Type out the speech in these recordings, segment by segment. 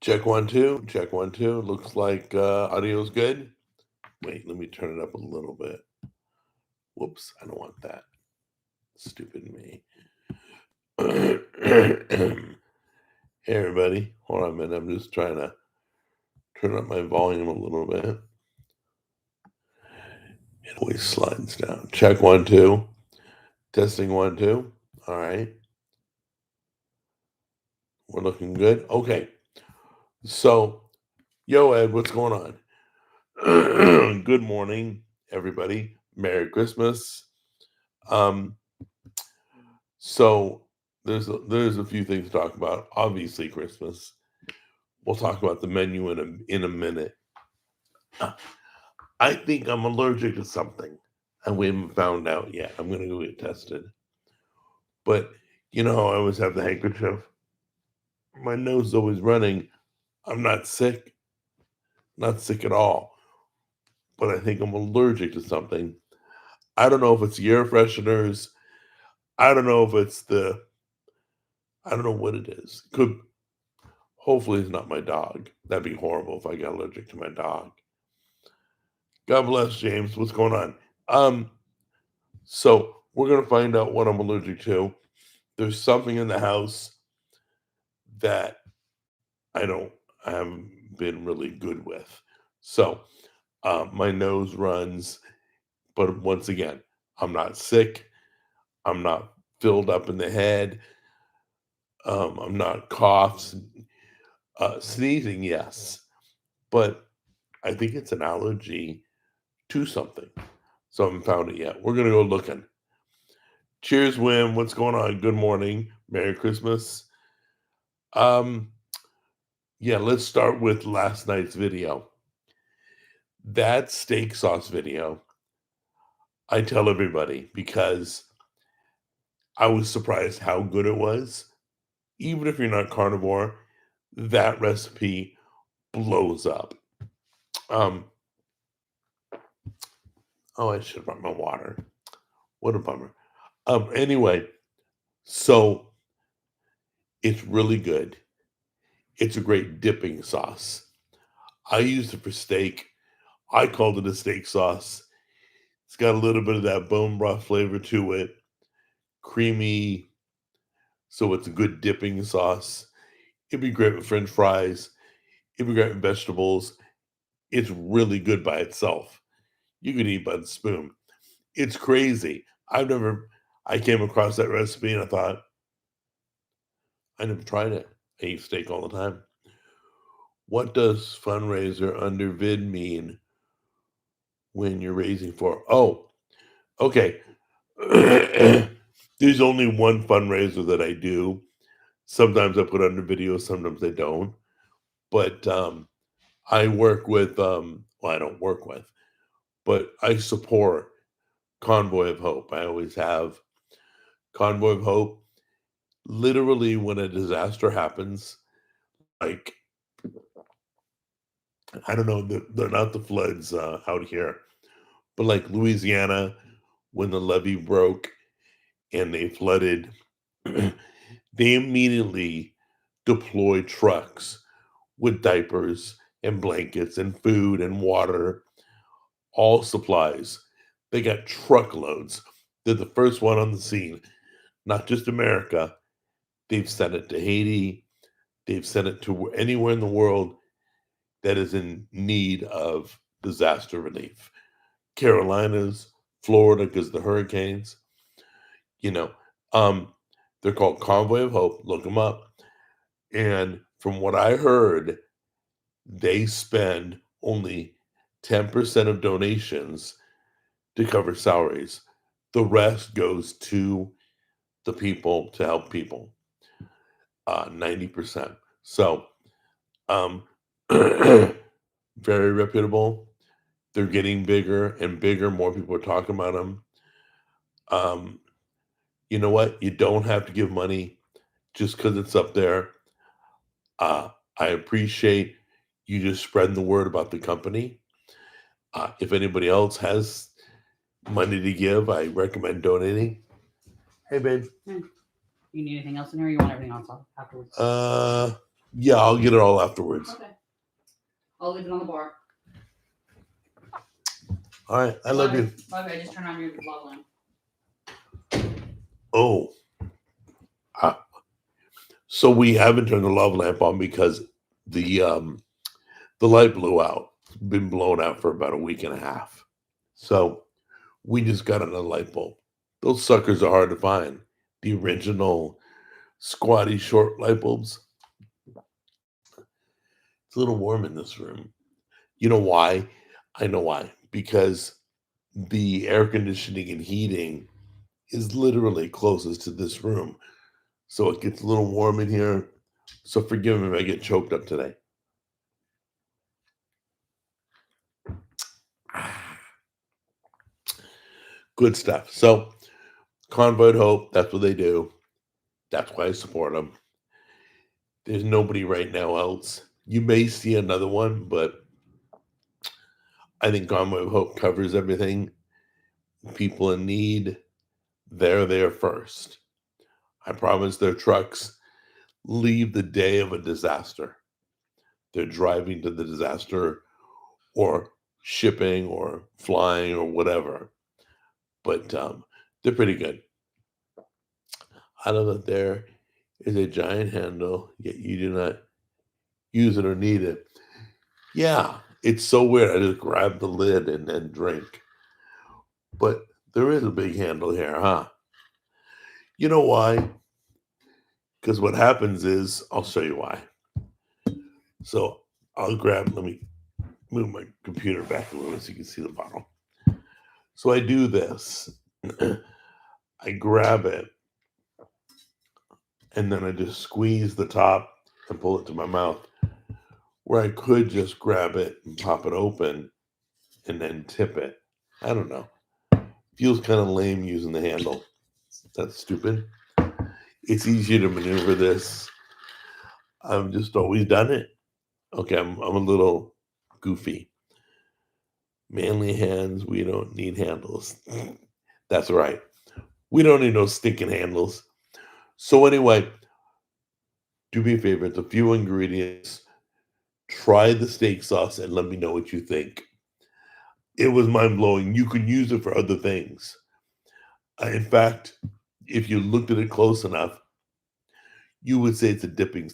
Check 1, 2. Check 1, 2. Looks like audio's good. Wait, let me turn it up a little bit. Whoops, I don't want that. Stupid me. Hey, everybody. Hold on a minute. I'm just trying to turn up my volume a little bit. It always slides down. Check 1, 2. Testing 1, 2. All right. We're looking good. Okay. So, yo, Ed, what's going on? Good morning, everybody. Merry Christmas. So there's a few things to talk about. Obviously, Christmas. We'll talk about the menu in a minute. I think I'm allergic to something, and we haven't found out yet. I'm gonna go get tested. But you know how I always have the handkerchief. My nose is always running. I'm not sick at all. But I think I'm allergic to something. I don't know if it's the air fresheners. I don't know if it's I don't know what it is. Hopefully it's not my dog. That'd be horrible if I got allergic to my dog. God bless, James. What's going on? So we're gonna find out what I'm allergic to. There's something in the house that I haven't been really good with. So my nose runs, but once again, I'm not sick. I'm not filled up in the head. I'm not coughs, sneezing, yes, but I think it's an allergy to something. So I haven't found it yet. We're gonna go looking. Cheers, Wim. What's going on? Good morning. Merry Christmas. Yeah, let's start with last night's video. That steak sauce video, I tell everybody because I was surprised how good it was. Even if you're not carnivore, that recipe blows up. Oh, I should have brought my water. What a bummer. Anyway, so it's really good. It's a great dipping sauce. I used it for steak. I called it a steak sauce. It's got a little bit of that bone broth flavor to it. Creamy. So it's a good dipping sauce. It'd be great with French fries. It'd be great with vegetables. It's really good by itself. You could eat by the spoon. It's crazy. I came across that recipe and I thought, I never tried it. I eat steak all the time. What does fundraiser under vid mean when you're raising for? Oh, okay. There's only one fundraiser that I do. Sometimes I put under videos, sometimes I don't. But I work with, well, I don't work with, but I support Convoy of Hope. I always have. Convoy of Hope. Literally, when a disaster happens, like, I don't know, they're not the floods out here, but like Louisiana, when the levee broke and they flooded, they immediately deployed trucks with diapers and blankets and food and water, all supplies. They got truckloads. They're the first one on the scene, not just America. They've sent it to Haiti. They've sent it to anywhere in the world that is in need of disaster relief. Carolinas, Florida, because the hurricanes, you know, they're called Convoy of Hope. Look them up. And from what I heard, they spend only 10% of donations to cover salaries. The rest goes to the people to help people. 90%. So, um, very reputable. They're getting bigger and bigger. More people are talking about them. You know what? You don't have to give money just because it's up there. I appreciate you just spreading the word about the company. If anybody else has money to give, I recommend donating. Hey, babe. You need anything else in here? Or you want everything else off afterwards? Yeah, I'll get it all afterwards. Okay. I'll leave it on the bar. All right, I love you. Love you. I just turned on your lava lamp. Oh, so we haven't turned the lava lamp on because the light blew out. It's been blown out for about a week and a half. So we just got another light bulb. Those suckers are hard to find. The original squatty short light bulbs. It's a little warm in this room. You know why? I know why. Because the air conditioning and heating is literally closest to this room. So it gets a little warm in here. So forgive me if I get choked up today. Good stuff. So Convoy Hope, that's what they do. That's why I support them. There's nobody right now else. You may see another one, but I think Convoy Hope covers everything. People in need, they're there first. I promise their trucks leave the day of a disaster. They're driving to the disaster or shipping or flying or whatever. But they're pretty good. I know that there is a giant handle, yet you do not use it or need it. Yeah, it's so weird. I just grab the lid and then drink. But there is a big handle here, huh? You know why? Because what happens is, I'll show you why. So I'll grab, let me move my computer back a little so you can see the bottle. So I do this. I grab it and then I just squeeze the top and pull it to my mouth. Where I could just grab it and pop it open and then tip it. I don't know. Feels kind of lame using the handle. That's stupid. It's easier to maneuver this. I've just always done it. Okay, I'm a little goofy. Manly hands, we don't need handles. That's right. We don't need no stinking handles. So anyway, do me a favor. It's a few ingredients. Try the steak sauce and let me know what you think. It was mind blowing. You can use it for other things. In fact, if you looked at it close enough, you would say it's a dipping.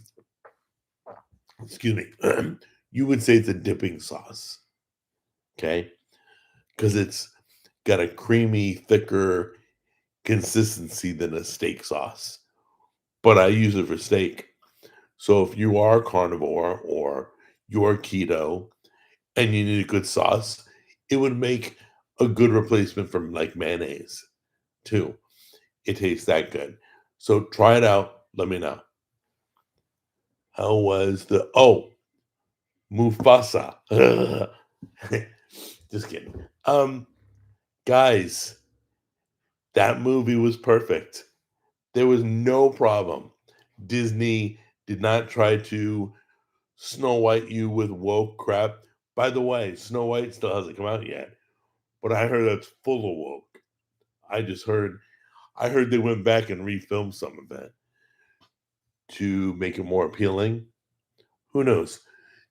Excuse me. You would say it's a dipping sauce. Okay, because it's got a creamy, thicker consistency than a steak sauce. But I use it for steak. So if you are carnivore or you're keto and you need a good sauce, it would make a good replacement for like mayonnaise too. It tastes that good. So try it out. Let me know. How was the Mufasa? Just kidding. Guys, that movie was perfect. There was no problem. Disney did not try to Snow White you with woke crap. By the way, Snow White still hasn't come out yet, but I heard that's full of woke. I heard they went back and refilmed some of it to make it more appealing. Who knows?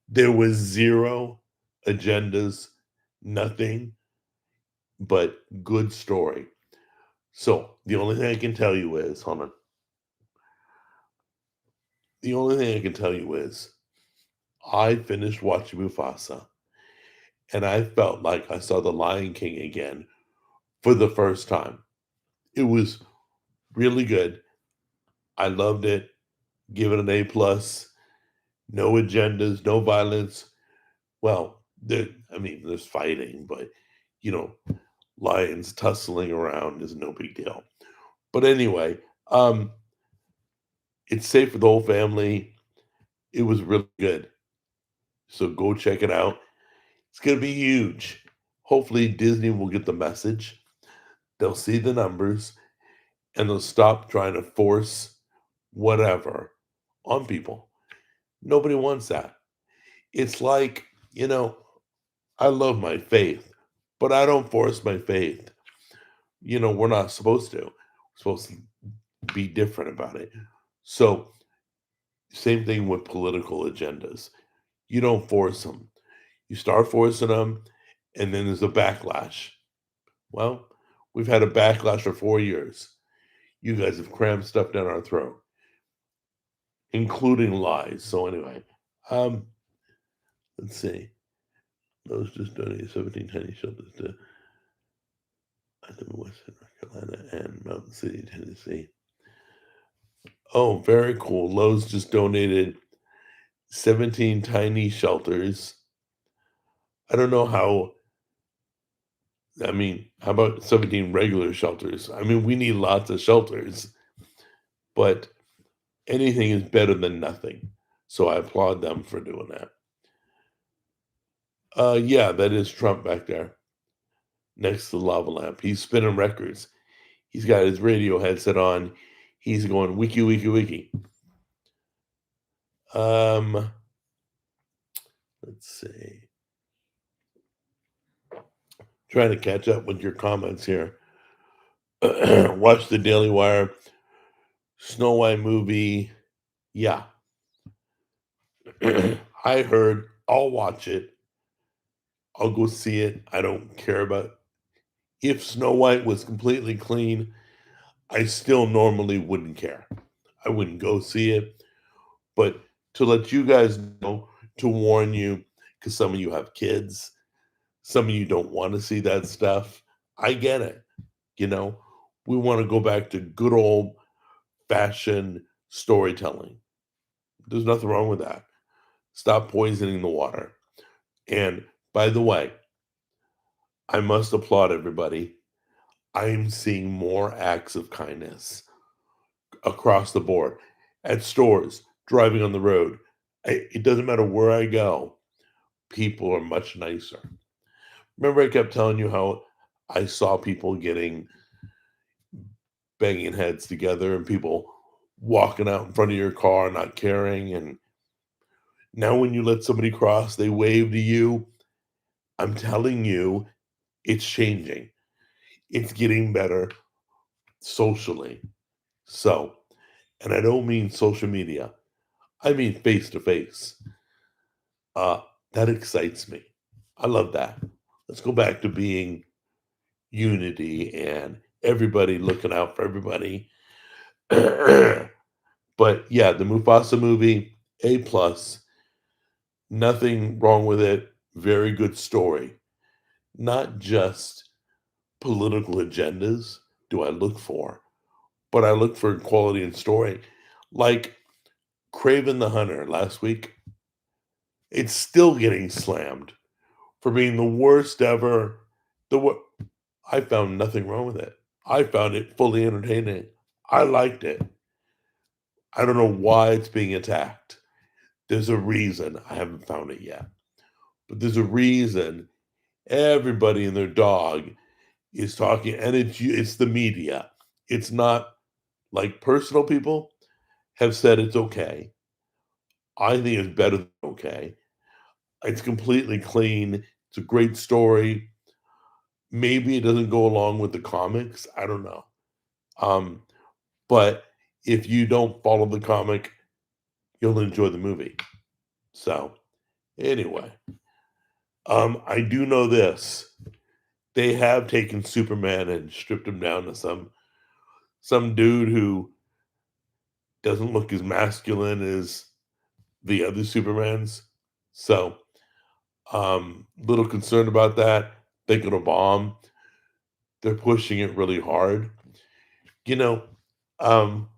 There was zero agendas, nothing but good story. So the only thing I can tell you is, hold on. The only thing I can tell you is I finished watching Mufasa and I felt like I saw The Lion King again for the first time. It was really good. I loved it. Give it an A plus. No agendas, no violence. Well, there's fighting, but you know, lions tussling around is no big deal. But anyway, it's safe for the whole family. It was really good. So go check it out. It's going to be huge. Hopefully, Disney will get the message. They'll see the numbers and they'll stop trying to force whatever on people. Nobody wants that. It's like, I love my faith, but I don't force my faith. We're not supposed to. We're supposed to be different about it. So Same thing with political agendas. You don't force them. You start forcing them, and then there's a backlash. Well, we've had a backlash for 4 years. You guys have crammed stuff down our throat, including lies. So anyway, um, let's see. Those just donated 17 tiny shelters to Western North Carolina and Mountain City, Tennessee. Oh, very cool. Lowe's just donated 17 tiny shelters. I don't know how. I mean, how about 17 regular shelters? I mean, we need lots of shelters, but anything is better than nothing. So I applaud them for doing that. Yeah, that is Trump back there next to the lava lamp. He's spinning records. He's got his radio headset on. He's going wiki, wiki, wiki. Let's see. Trying to catch up with your comments here. Watch the Daily Wire. Snow White movie. Yeah. I heard. I'll watch it. I'll go see it. I don't care about if Snow White was completely clean. I still normally wouldn't care. I wouldn't go see it. But to let you guys know, to warn you, because some of you have kids, some of you don't want to see that stuff. I get it. You know, we want to go back to good old fashioned storytelling. There's nothing wrong with that. Stop poisoning the water. And by the way, I must applaud everybody. I'm seeing more acts of kindness across the board at stores, driving on the road. It doesn't matter where I go, people are much nicer. Remember, I kept telling you how I saw people banging heads together and people walking out in front of your car not caring. And now, when you let somebody cross, they wave to you. I'm telling you, it's changing. It's getting better socially. So, and I don't mean social media, I mean face to face. That excites me. I love that. Let's go back to being unity and everybody looking out for everybody. But yeah, the Mufasa movie, A plus, nothing wrong with it. Very good story. Not just political agendas do I look for, but I look for quality and story. Like Craven the Hunter last week, it's still getting slammed for being the worst ever. I found nothing wrong with it. I found it fully entertaining. I liked it. I don't know why it's being attacked. There's a reason. I haven't found it yet. But there's a reason everybody and their dog is talking, and it's the media. It's not like personal people have said it's okay. I think it's better than okay. It's completely clean. It's a great story. Maybe it doesn't go along with the comics. I don't know. Um, but if you don't follow the comic, you'll enjoy the movie. So, anyway, I do know this. They have taken Superman and stripped him down to some dude who doesn't look as masculine as the other Supermans. So, little concerned about that. Thinking a bomb. They're pushing it really hard. You know, um,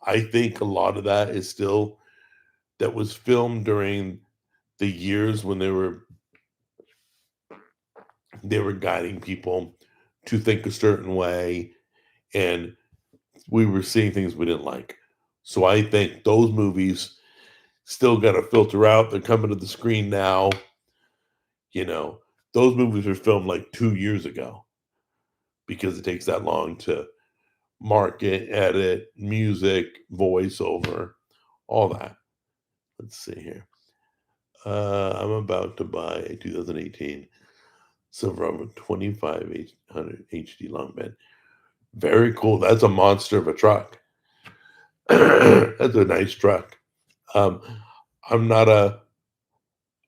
I think a lot of that is still that was filmed during the years when they were guiding people to think a certain way, and we were seeing things we didn't like. So I think those movies still got to filter out. They're coming to the screen now. You know, those movies were filmed like 2 years ago because it takes that long to market, edit, music, voiceover, all that. Let's see here. I'm about to buy a 2018 Silverado 2500 HD long bed. Very cool. That's a monster of a truck. That's a nice truck. Um, I'm not a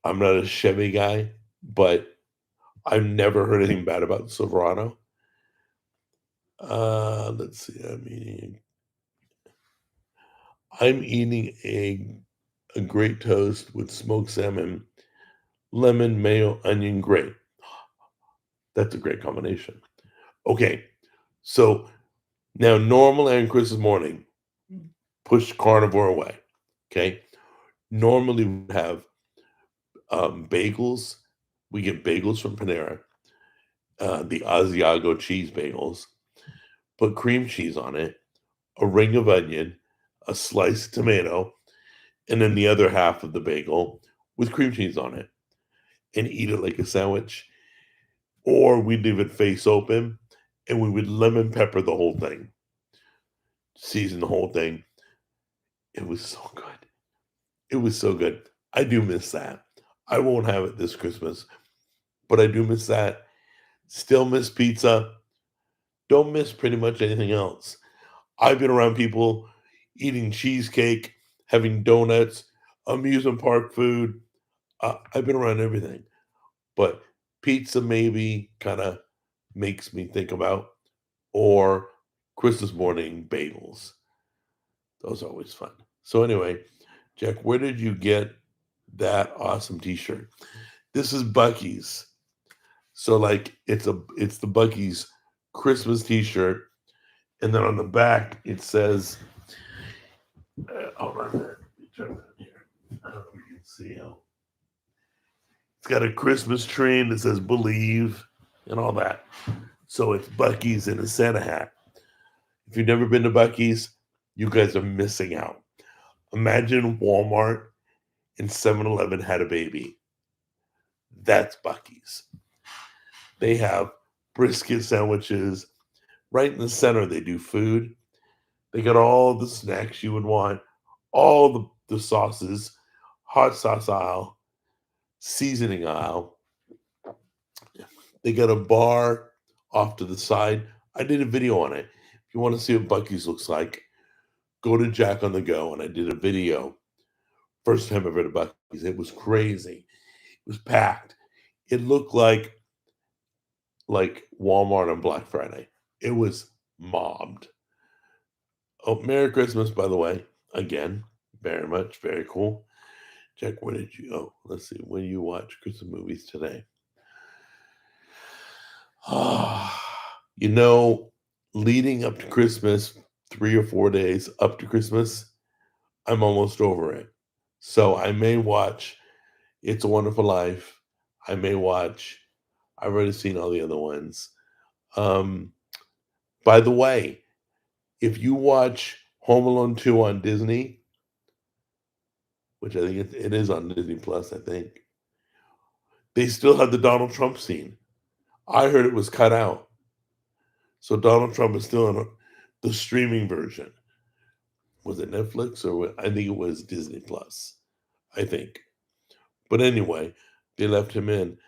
I'm not a Chevy guy, but I've never heard anything bad about the Silverado. Let's see. I'm eating a great toast with smoked salmon, lemon, mayo, onion, great. That's a great combination. Okay, so now normally on Christmas morning, push carnivore away. Okay, normally we have bagels. We get bagels from Panera, the Asiago cheese bagels. Put cream cheese on it, a ring of onion, a sliced tomato, and then the other half of the bagel with cream cheese on it, and eat it like a sandwich. Or we'd leave it face open, and we would lemon pepper the whole thing, season the whole thing. It was so good. It was so good. I do miss that. I won't have it this Christmas, but I do miss that. Still miss pizza. Don't miss pretty much anything else. I've been around people eating cheesecake, having donuts, amusement park food. I've been around everything, but pizza maybe kind of makes me think about, or Christmas morning bagels. Those are always fun. So anyway, Jack, where did you get that awesome T-shirt? This is Bucky's. So like it's the Bucky's Christmas T-shirt, and then on the back it says, hold on a minute, let me turn that here. I don't know if you can see how it's got a Christmas tree and it says "Believe" and all that. So it's Bucky's in a Santa hat. If you've never been to Bucky's, you guys are missing out. Imagine Walmart and 7-Eleven had a baby. That's Bucky's. They have brisket sandwiches. Right in the center, they do food. They got all the snacks you would want, all the sauces, hot sauce aisle, seasoning aisle. They got a bar off to the side. I did a video on it. If you want to see what Bucky's looks like, go to Jack on the Go. And I did a video. First time ever at Bucky's. It was crazy. It was packed. It looked like Walmart on Black Friday. It was mobbed. Oh, Merry Christmas, by the way. Again, very much, very cool. Jack, where did you go? Let's see. When you watch Christmas movies today? You know, leading up to Christmas, 3 or 4 days up to Christmas, I'm almost over it. So I may watch It's a Wonderful Life. I may watch, I've already seen all the other ones. Um, by the way, if you watch Home Alone 2 on Disney, which I think it is on Disney Plus, I think, they still have the Donald Trump scene. I heard it was cut out. So Donald Trump is still in the streaming version. Was it Netflix or I think it was Disney Plus, I think. But anyway, they left him in.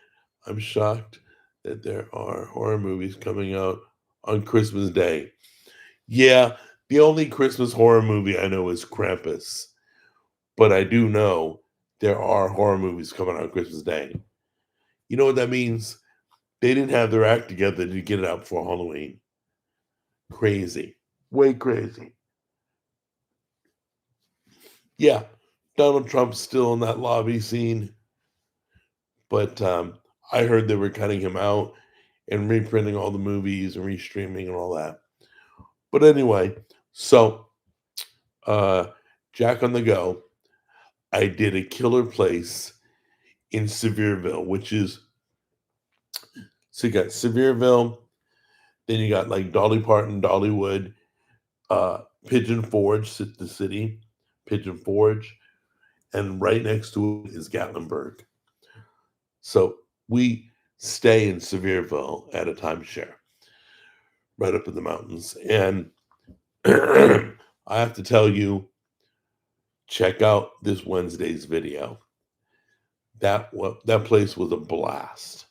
I'm shocked that there are horror movies coming out on Christmas Day. Yeah, the only Christmas horror movie I know is Krampus, but I do know there are horror movies coming out on Christmas Day. You know what that means? They didn't have their act together to get it out before Halloween. Crazy. Way crazy. Yeah, Donald Trump's still in that lobby scene, but I heard they were cutting him out and reprinting all the movies and restreaming and all that. But anyway, so uh, Jack on the Go, I did a killer place in Sevierville, which is so you got Sevierville, then you got like Dolly Parton, Dollywood, Pigeon Forge, the city, Pigeon Forge, and right next to it is Gatlinburg. So we stay in Sevierville at a timeshare, right up in the mountains. And I have to tell you, check out this Wednesday's video. That place was a blast.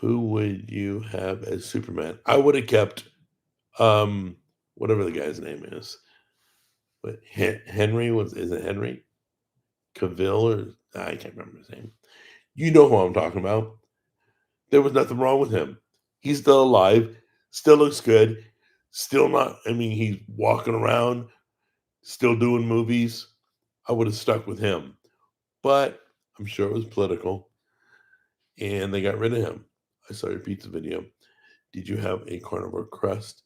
Who would you have as Superman? I would have kept whatever the guy's name is. But Henry is it Henry Cavill or I can't remember his name. You know who I'm talking about. There was nothing wrong with him. He's still alive, still looks good, still not. I mean, he's walking around, still doing movies. I would have stuck with him, but I'm sure it was political, and they got rid of him. I saw your pizza video. Did you have a carnivore crust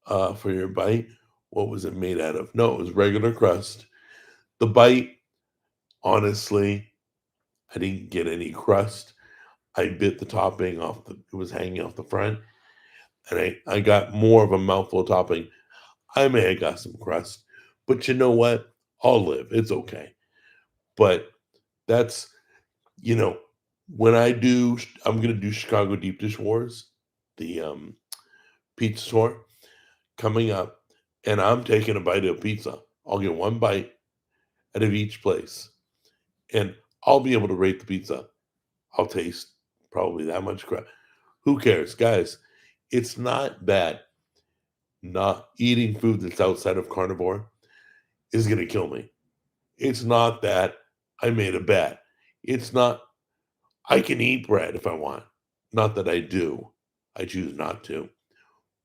for your bite? What was it made out of? No, it was regular crust. The bite, honestly, I didn't get any crust. I bit the topping off it was hanging off the front, and I got more of a mouthful of topping. I may have got some crust, but you know what? I'll live. It's okay. But that's, you know, when I'm going to do Chicago Deep Dish Wars, the pizza store coming up, and I'm taking a bite of pizza. I'll get one bite out of each place, and I'll be able to rate the pizza. I'll taste probably that much crap. Who cares, guys? It's not bad. Not eating food that's outside of carnivore is going to kill me. It's not that I made a bet. It's not, I can eat bread if I want. Not that I do. I choose not to.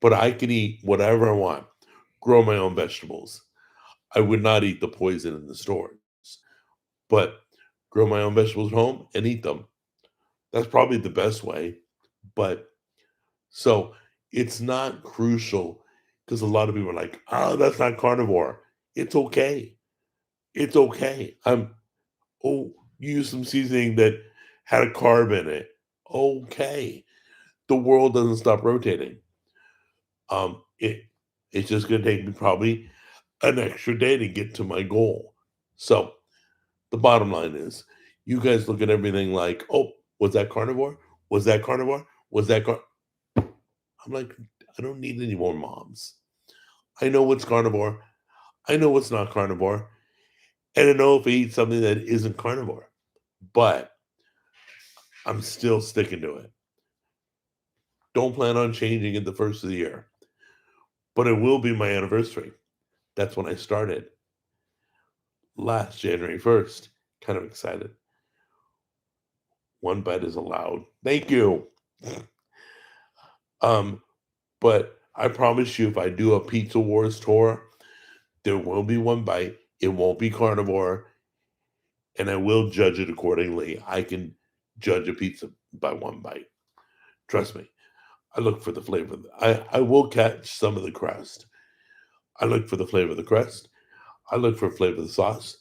But I can eat whatever I want, grow my own vegetables. I would not eat the poison in the stores, but grow my own vegetables at home and eat them. That's probably the best way. But so it's not crucial because a lot of people are like, oh, that's not carnivore. It's okay. It's okay. Oh, you use some seasoning that had a carb in it. Okay. The world doesn't stop rotating. Um, it it's just gonna take me probably an extra day to get to my goal. So the bottom line is you guys look at everything like, oh, was that carnivore? Was that carnivore? Was that I'm like, I don't need any more moms. I know what's carnivore. I know what's not carnivore. And I know if I eat something that isn't carnivore. But I'm still sticking to it. Don't plan on changing it the first of the year. But it will be my anniversary. That's when I started. Last January 1st. Kind of excited. One bite is allowed. Thank you. But I promise you, if I do a Pizza Wars tour, there will be one bite. It won't be carnivore, and I will judge it accordingly. I can judge a pizza by one bite. Trust me. I look for the flavor. I will catch some of the crust. I look for the flavor of the crust. I look for flavor of the sauce.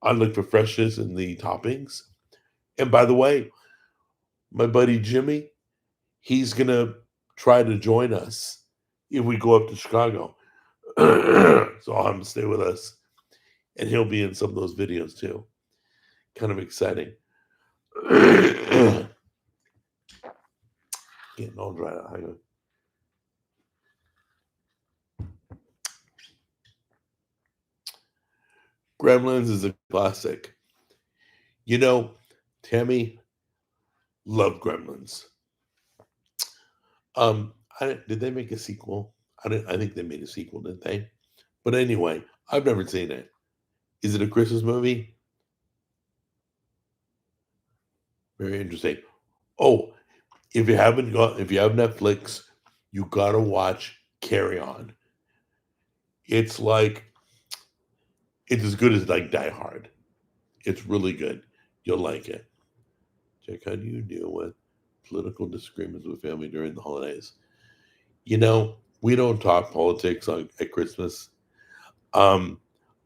I look for freshness in the toppings. And by the way, my buddy Jimmy, he's gonna try to join us if we go up to Chicago. So I'll have him stay with us, and he'll be in some of those videos too. Kind of exciting. Getting all dried out. Hang on. Gremlins is a classic. You know, Tammy loved Gremlins. Did they make a sequel? I think they made a sequel, didn't they? But anyway, I've never seen it. Is it a Christmas movie? Very interesting. Oh, if you have Netflix, you gotta watch Carry On. It's like it's as good as like Die Hard. It's really good. You'll like it. Jack, how do you deal with political disagreements with family during the holidays? You know, we don't talk politics at Christmas. Um,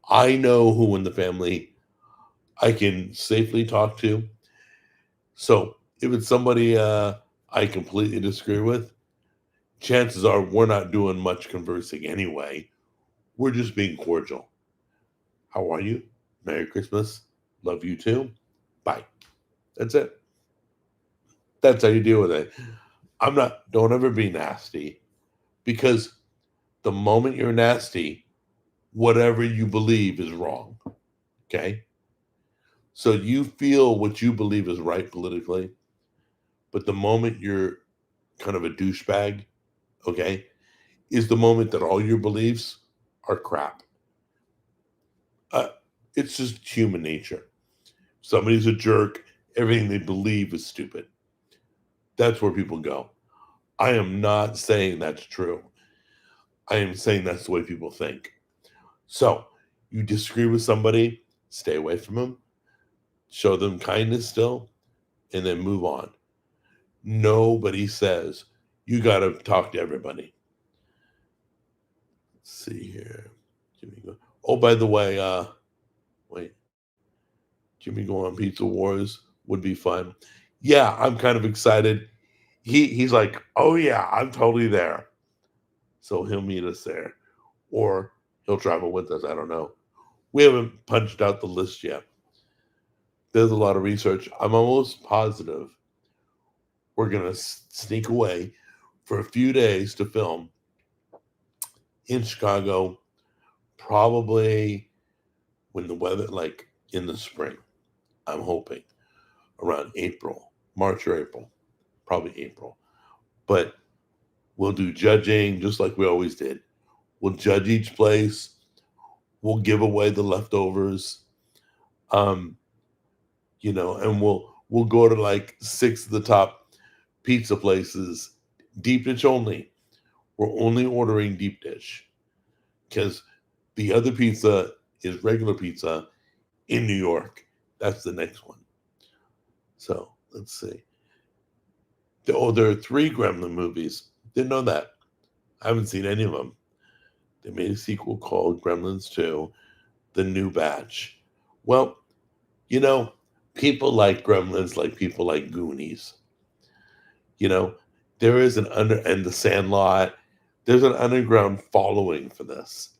I know who in the family I can safely talk to. So if it's somebody I completely disagree with, chances are we're not doing much conversing anyway. We're just being cordial. How are you? Merry Christmas. Love you too. Bye. That's it. That's how you deal with it. Don't ever be nasty because the moment you're nasty, whatever you believe is wrong. Okay? So you feel what you believe is right politically, but the moment you're kind of a douchebag, okay, is the moment that all your beliefs are crap. It's just human nature. Somebody's a jerk. Everything they believe is stupid. That's where people go. I am not saying that's true. I am saying that's the way people think. So, you disagree with somebody, stay away from them, show them kindness still, and then move on. Nobody says you got to talk to everybody. Let's see here. Jimmy go. Oh, by the way, wait. Jimmy go on Pizza Wars would be fun. Yeah, I'm kind of excited. He's like, oh yeah, I'm totally there. So he'll meet us there, or he'll travel with us. I don't know. We haven't punched out the list yet. There's a lot of research. I'm almost positive we're gonna sneak away for a few days to film in Chicago, probably when the weather, like in the spring. I'm hoping around April, March or April, probably April. But we'll do judging just like we always did. We'll judge each place. We'll give away the leftovers. Um, and we'll go to like 6 of the top pizza places, deep dish only. We're only ordering deep dish because the other pizza is regular pizza in New York. That's the next one. So let's see. There are 3 Gremlin movies. Didn't know that. I haven't seen any of them. They made a sequel called Gremlins 2, The New Batch. Well, you know, people like Gremlins like people like Goonies. You know, there is and The Sandlot, there's an underground following for this.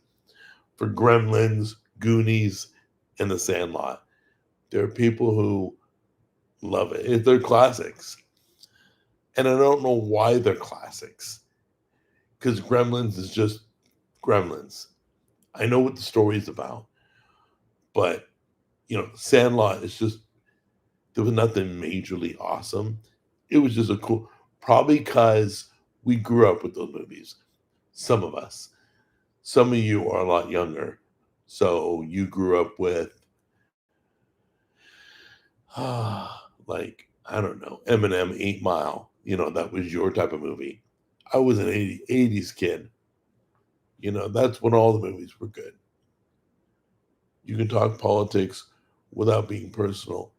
For Gremlins, Goonies, and The Sandlot. There are people who love it. They're classics. And I don't know why they're classics. Because Gremlins is just Gremlins. I know what the story is about. But, Sandlot is just, there was nothing majorly awesome. It was just a cool, probably because we grew up with those movies. Some of us. Some of you are a lot younger. So you grew up with, like, I don't know, Eminem, 8 Mile. That was your type of movie. I was an 80s kid. That's when all the movies were good. You can talk politics without being personal.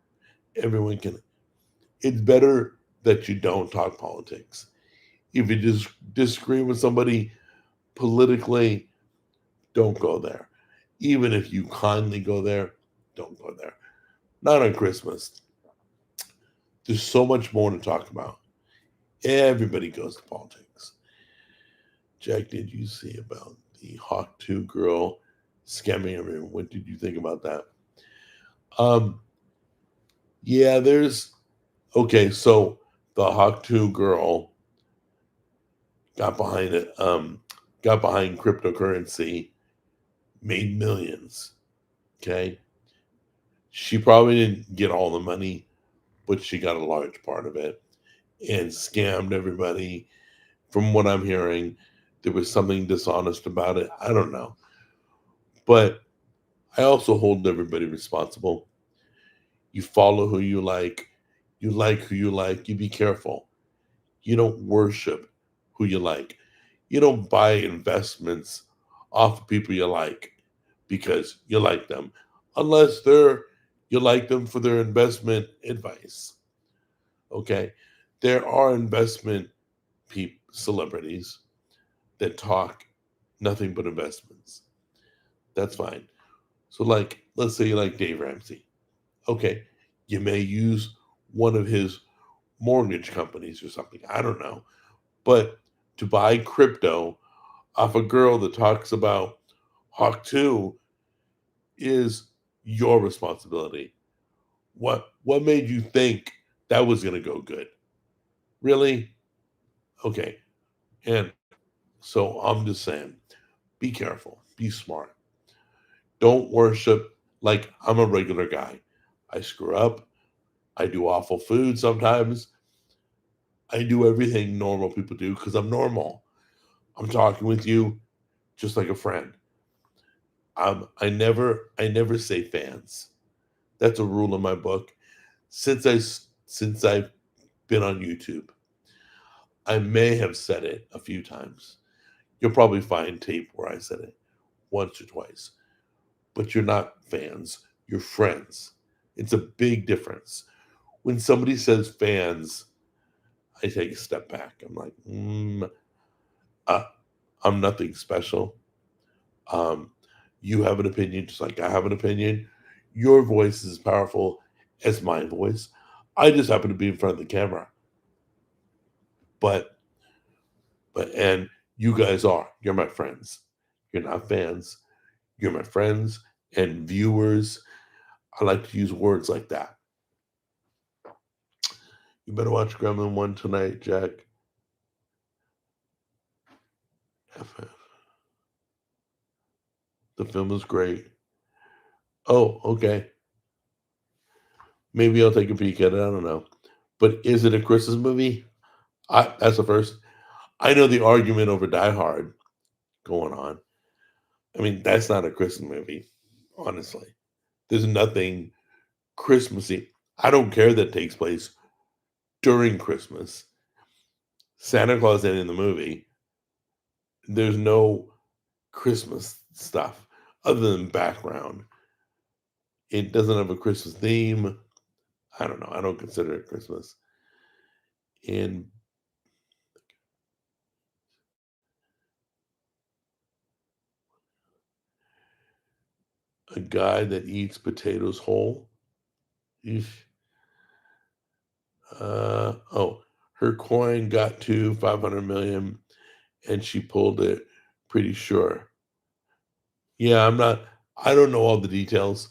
Everyone can. It's better that you don't talk politics. If you just disagree with somebody politically, don't go there. Even if you kindly go there, don't go there. Not on Christmas. There's so much more to talk about. Everybody goes to politics. Jack, did you see about the Hawk 2 girl scamming everyone? What did you think about that? Yeah, okay, so the Hawk 2 girl got behind it, got behind cryptocurrency, made millions. Okay. She probably didn't get all the money, but she got a large part of it and scammed everybody. From what I'm hearing, there was something dishonest about it. I don't know. But I also hold everybody responsible. You follow who you like who you like, you be careful. You don't worship who you like. You don't buy investments off of people you like because you like them, unless you like them for their investment advice. Okay, there are investment celebrities that talk nothing but investments. That's fine. So, like, let's say you like Dave Ramsey. Okay, you may use one of his mortgage companies or something. I don't know. But to buy crypto off a girl that talks about Hawk 2 is your responsibility. What made you think that was going to go good? Really? Okay. And so I'm just saying, be careful, be smart. Don't worship like I'm a regular guy. I screw up. I do awful food sometimes. I do everything normal people do because I'm normal. I'm talking with you just like a friend. I never say fans. That's a rule in my book. Since I've been on YouTube, I may have said it a few times. You'll probably find tape where I said it once or twice. But you're not fans, you're friends. It's a big difference. When somebody says fans, I take a step back. I'm like, uh, I'm nothing special. Um, you have an opinion just like I have an opinion. Your voice is as powerful as my voice. I just happen to be in front of the camera. But and you guys are. You're my friends. You're not fans. You're my friends and viewers. I like to use words like that. You better watch Gremlin 1 tonight, Jack. The film is great. Oh, okay. Maybe I'll take a peek at it. I don't know. But is it a Christmas movie? That's the first. I know the argument over Die Hard going on. I mean, that's not a Christmas movie, honestly. There's nothing Christmassy. I don't care that it takes place during Christmas. Santa Claus ain't in the movie. There's no Christmas stuff other than background. It doesn't have a Christmas theme. I don't know. I don't consider it Christmas. And a guy that eats potatoes whole. Eesh. Oh, her coin got to 500 million and she pulled it pretty sure. Yeah, I don't know all the details,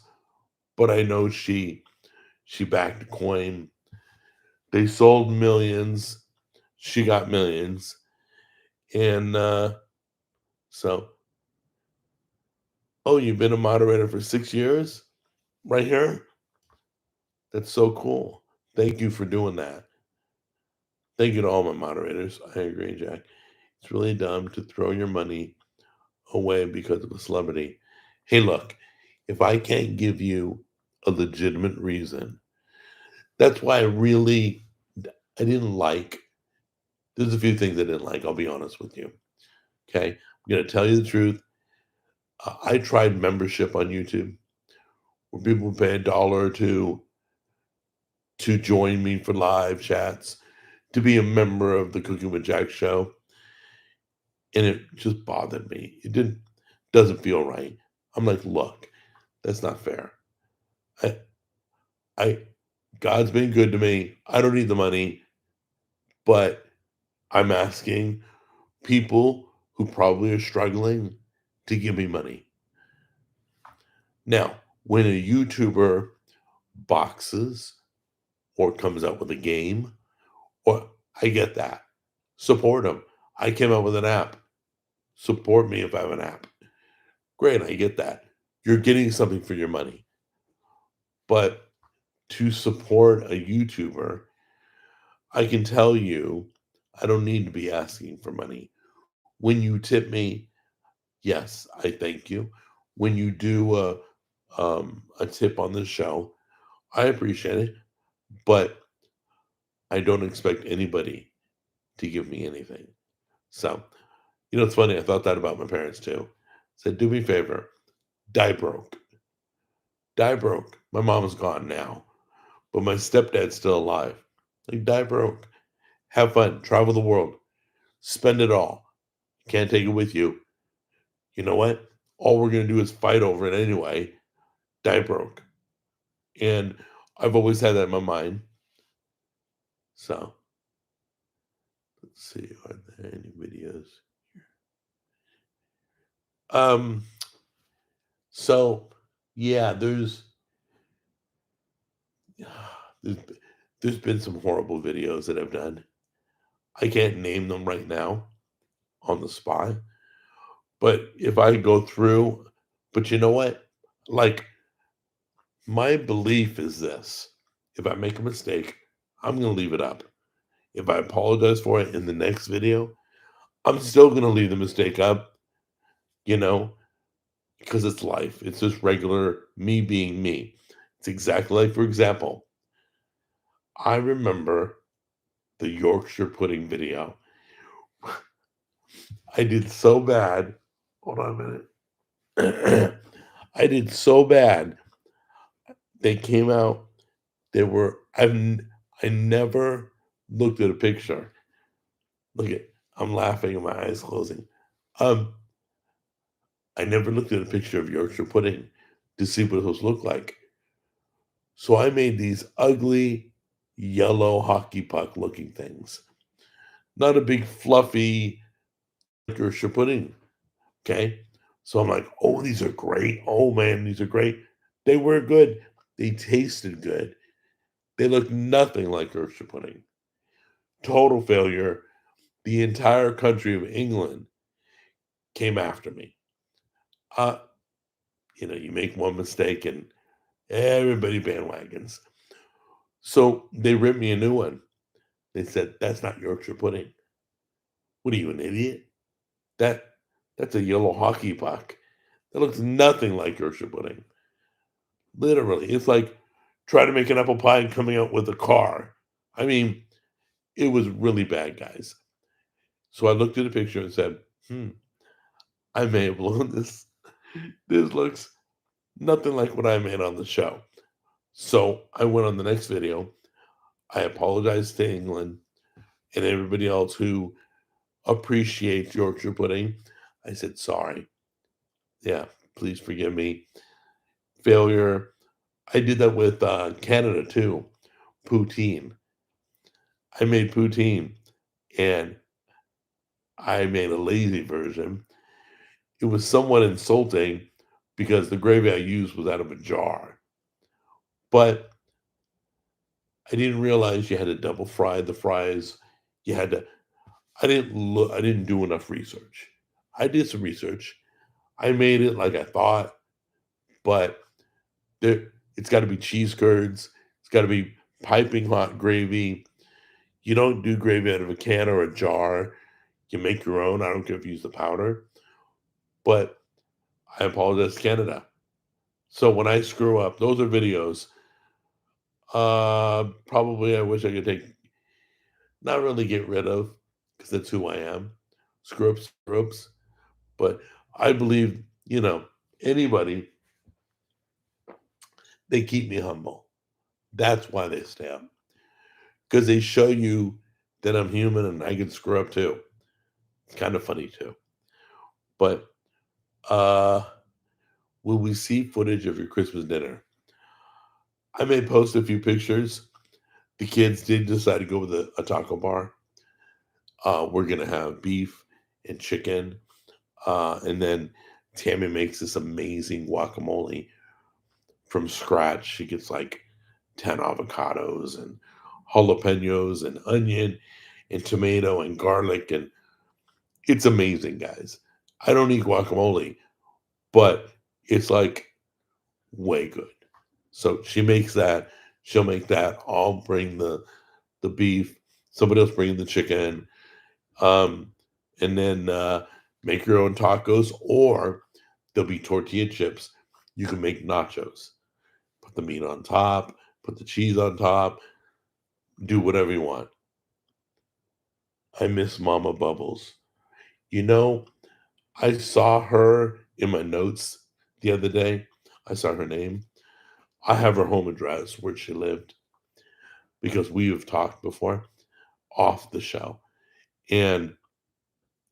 but I know she backed a coin. They sold millions. She got millions. And so, oh, you've been a moderator for 6 years right here? That's so cool. Thank you for doing that. Thank you to all my moderators. I agree, Jack. It's really dumb to throw your money away because of a celebrity. Hey, look, if I can't give you a legitimate reason, that's why I didn't like, there's a few things I didn't like, I'll be honest with you. Okay. I'm going to tell you the truth. I tried membership on YouTube where people pay $1 or $2 to join me for live chats, to be a member of the Cooking with Jack show. And it just bothered me. Doesn't feel right. I'm like, look, that's not fair. I God's been good to me. I don't need the money, but I'm asking people who probably are struggling to give me money. Now, when a YouTuber boxes or comes out with a game, or I get that. Support them. I came out with an app. Support me if I have an app. Great, I get that. You're getting something for your money. But to support a YouTuber, I can tell you, I don't need to be asking for money. When you tip me, yes, I thank you. When you do a tip on the show, I appreciate it, but I don't expect anybody to give me anything. So, it's funny. I thought that about my parents too. Said, do me a favor, die broke. Die broke. My mom is gone now, but my stepdad's still alive. Like, die broke. Have fun. Travel the world. Spend it all. Can't take it with you. You know what? All we're going to do is fight over it anyway. Die broke. And I've always had that in my mind. So, let's see. Are there any videos here? So, yeah, there's there's been some horrible videos that I've done. I can't name them right now on the spot, but if I go through, but you know what? Like, my belief is this: if I make a mistake, I'm going to leave it up. If I apologize for it in the next video, I'm still going to leave the mistake up, you know, because it's life. It's just regular me being me. It's exactly like, for example, I remember the Yorkshire pudding video. I did so bad. Hold on a minute. I did so bad. They came out. They were. I never looked at a picture. Look at. I'm laughing and my eyes closing. Um, I never looked at a picture of Yorkshire pudding to see what those look like. So I made these ugly yellow hockey puck looking things. Not a big fluffy Yorkshire pudding. Okay. So I'm like, oh, these are great. Oh man, these are great. They were good. They tasted good. They look nothing like Yorkshire pudding. Total failure. The entire country of England came after me. Uh, you make one mistake and everybody bandwagons. So they ripped me a new one. They said, that's not Yorkshire pudding. What are you, an idiot? That that's a yellow hockey puck. That looks nothing like Yorkshire pudding. Literally. It's like trying to make an apple pie and coming out with a car. I mean, it was really bad, guys. So I looked at the picture and said, I may have blown this. This looks nothing like what I made on the show. So I went on the next video. I apologized to England and everybody else who appreciates Yorkshire pudding. I said, sorry. Yeah, please forgive me. Failure. I did that with Canada too. Poutine. I made poutine and I made a lazy version. It was somewhat insulting because the gravy I used was out of a jar. But I didn't realize you had to double fry the fries. You had to I didn't do enough research. I did some research. I made it like I thought, but it's got to be cheese curds. It's got to be piping hot gravy. You don't do gravy out of a can or a jar. You make your own. I don't care if you use the powder. But I apologize to Canada. So when I screw up, those are videos. Probably I wish I could not really get rid of because that's who I am. Screw ups. But I believe, anybody, they keep me humble. That's why they stay up. Because they show you that I'm human and I can screw up too. It's kind of funny too. But uh will we see footage of your Christmas dinner? I may post a few pictures. The kids did decide to go with a taco bar. We're gonna have beef and chicken. And then Tammy makes this amazing guacamole from scratch. She gets like 10 avocados and jalapenos and onion and tomato and garlic. And it's amazing, guys. I don't eat guacamole, but it's like way good. So she makes that. She'll make that. I'll bring the beef. Somebody else bring the chicken. Um, and then make your own tacos, or there'll be tortilla chips. You can make nachos. Put the meat on top, put the cheese on top, do whatever you want. I miss Mama Bubbles. You know, I saw her in my notes the other day. I saw her name. I have her home address where she lived because we have talked before off the show. And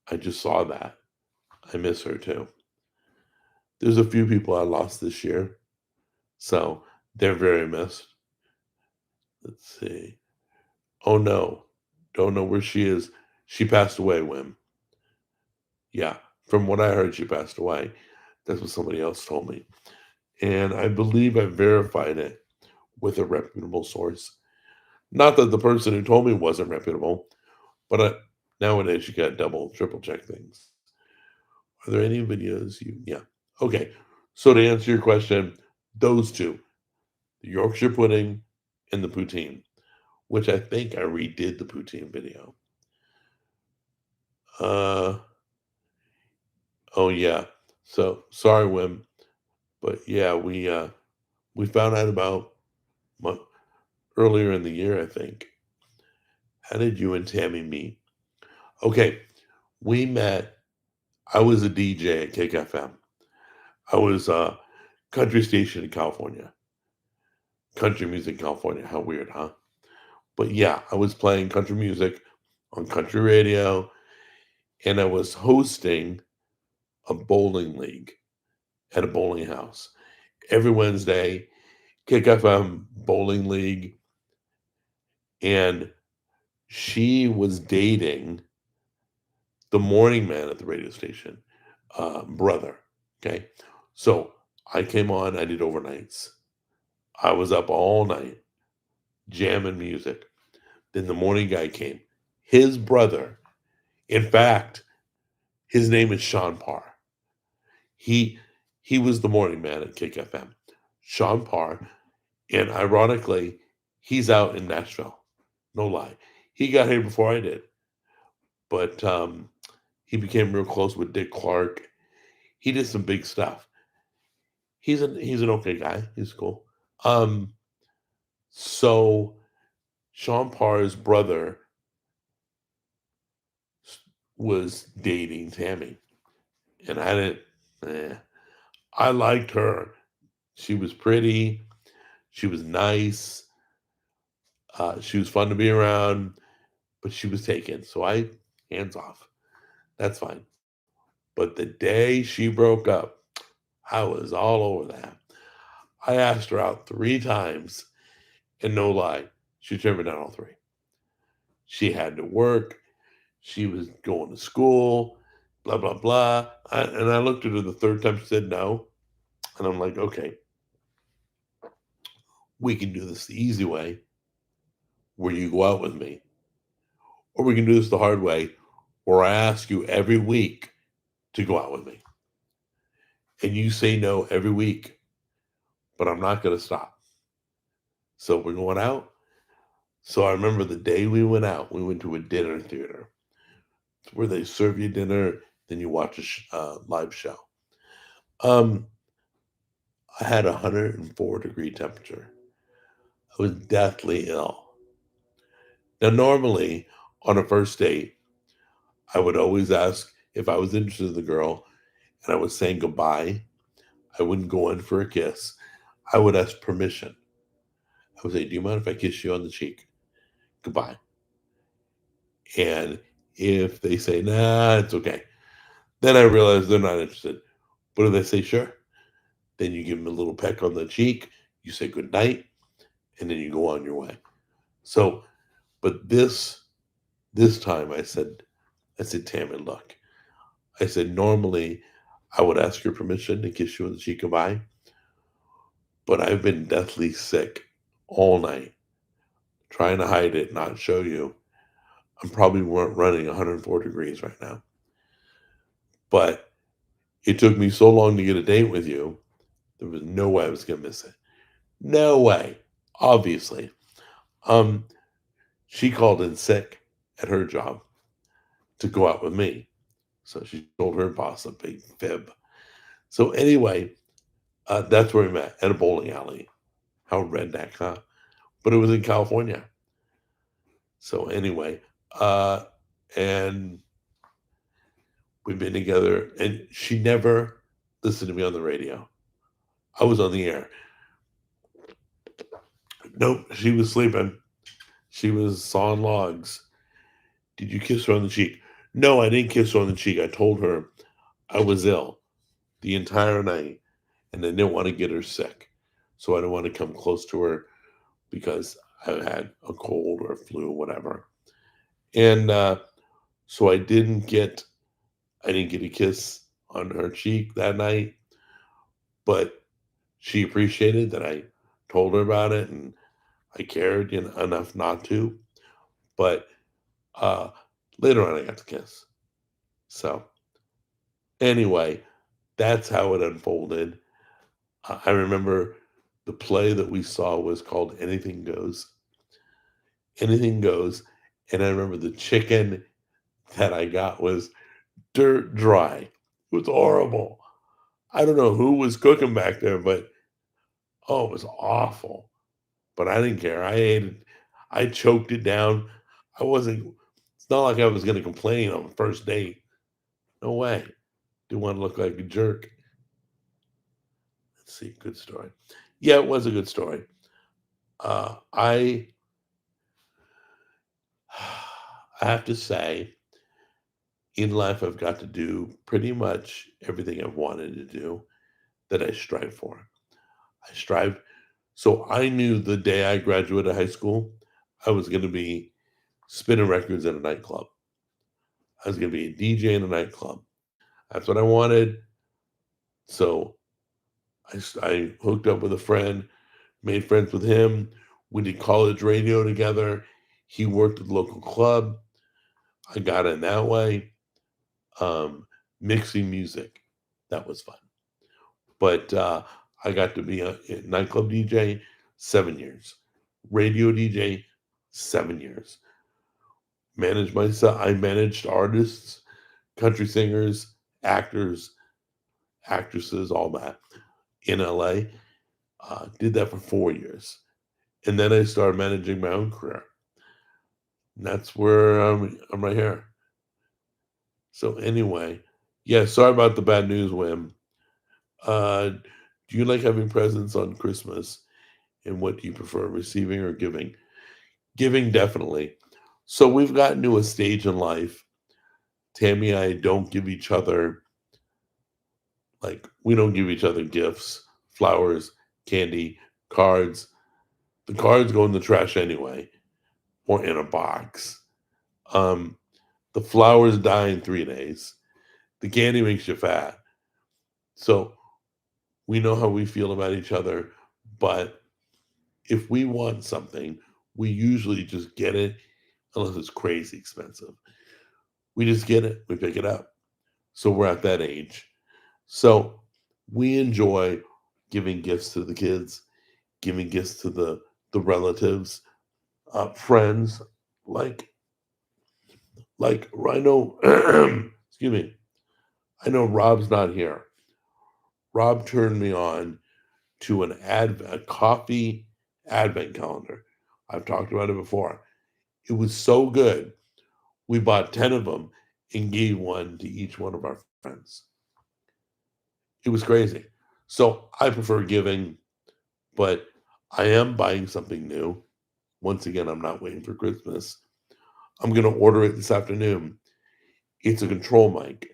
I just saw that. I miss her too. There's a few people I lost this year. So they're very missed. Let's see. Oh no. Don't know where she is. She passed away, Wim. Yeah. From what I heard, she passed away. That's what somebody else told me. And I believe I verified it with a reputable source. Not that the person who told me wasn't reputable, but nowadays you got double, triple check things. Are there any videos yeah. Okay. So to answer your question, those two, the Yorkshire pudding and the poutine, which I think I redid the poutine video. Uh, oh yeah. So sorry, Wim, but yeah, we found out about earlier in the year, I think. How did you and Tammy meet? Okay, we met. I was a DJ at Kick FM. I was a country station in California, country music in California. How weird, huh? But yeah, I was playing country music on country radio, and I was hosting a bowling league at a bowling house every Wednesday. Kick FM bowling league, and she was dating the morning man at the radio station, brother. Okay, so I came on. I did overnights. I was up all night jamming music. Then the morning guy came. His brother, in fact, his name is Sean Parr. He he was the morning man at Kick FM. Sean Parr, and ironically, he's out in Nashville. No lie, he got here before I did, but he became real close with Dick Clark. He did some big stuff. He's an okay guy. He's cool. Um, so Sean Parr's brother was dating Tammy, and I didn't. I liked her. She was pretty. She was nice. She was fun to be around, but she was taken. So I hands off. That's fine. But the day she broke up, I was all over that. I asked her out 3 times, and no lie, she turned me down all 3. She had to work. She was going to school, blah, blah, blah. And I looked at her the 3rd time. She said no. And I'm like, okay, we can do this the easy way where you go out with me, or we can do this the hard way where I ask you every week to go out with me. And you say no every week, but I'm not going to stop. So we're going out. So I remember the day we went out, we went to a dinner theater where they serve you dinner, then you watch a live show. Um, I had a 104-degree temperature. I was deathly ill. Now, normally on a first date, I would always ask if I was interested in the girl and I was saying goodbye. I wouldn't go in for a kiss. I would ask permission. I would say, "Do you mind if I kiss you on the cheek? Goodbye." And if they say, "Nah, it's okay," then I realize they're not interested. But if they say, "Sure," then you give them a little peck on the cheek, you say good night, and then you go on your way. So, but this time I said, "Tammy, look," I said, "normally I would ask your permission to kiss you on the cheek goodbye, but I've been deathly sick all night, trying to hide it, not show you. I'm probably weren't running 104 degrees right now. But it took me so long to get a date with you, there was no way I was gonna miss it. No way. Obviously." Um, she called in sick at her job to go out with me. So she told her boss a big fib. So anyway, that's where we met at a bowling alley. How redneck, huh? But it was in California. So anyway, uh, and we've been together, and she never listened to me on the radio. I was on the air. Nope, she was sleeping. She was sawing logs. Did you kiss her on the cheek? No, I didn't kiss her on the cheek. I told her I was ill the entire night, and I didn't want to get her sick. So I didn't want to come close to her because I had a cold or a flu or whatever. And so I didn't get a kiss on her cheek that night, but she appreciated that I told her about it and I cared, enough not to. But uh, later on, I got to kiss. So anyway, that's how it unfolded. I remember the play that we saw was called Anything Goes. Anything Goes. And I remember the chicken that I got was dirt dry. It was horrible. I don't know who was cooking back there, but oh, it was awful. But I didn't care. I ate it. I choked it down. I wasn't. It's not like I was going to complain on the first date. No way. Didn't want to look like a jerk. Let's see. Good story. Yeah, it was a good story. I I have to say, in life, I've got to do pretty much everything I've wanted to do that I strive for. I strive. So I knew the day I graduated high school, I was going to be spinning records at a nightclub. I was going to be a DJ in a nightclub. That's what I wanted. So I hooked up with a friend, made friends with him. We did college radio together. He worked at the local club. I got in that way. Mixing music. That was fun. But I got to be a nightclub DJ 7 years, radio DJ 7 years. Managed myself. I managed artists, country singers, actors, actresses, all that in LA. Did that for 4 years. And then I started managing my own career. And that's where I'm right here. So anyway, yeah, sorry about the bad news, Wim. Do you like having presents on Christmas? And what do you prefer, receiving or giving? Giving, definitely. So we've gotten to a stage in life. Tammy and I don't give each other, like, we don't give each other gifts, flowers, candy, cards. The cards go in the trash anyway, or in a box. Um, the flowers die in 3 days. The candy makes you fat. So we know how we feel about each other, but if we want something, we usually just get it unless it's crazy expensive. We just get it, we pick it up. So we're at that age. So we enjoy giving gifts to the kids, giving gifts to the relatives, friends, like I know excuse me, I know Rob's not here. Rob turned me on to a coffee advent calendar. I've talked about it before. It was so good. We bought 10 of them and gave one to each one of our friends. It was crazy. So I prefer giving, but I am buying something new. Once again, I'm not waiting for Christmas. I'm going to order it this afternoon. It's a control mic.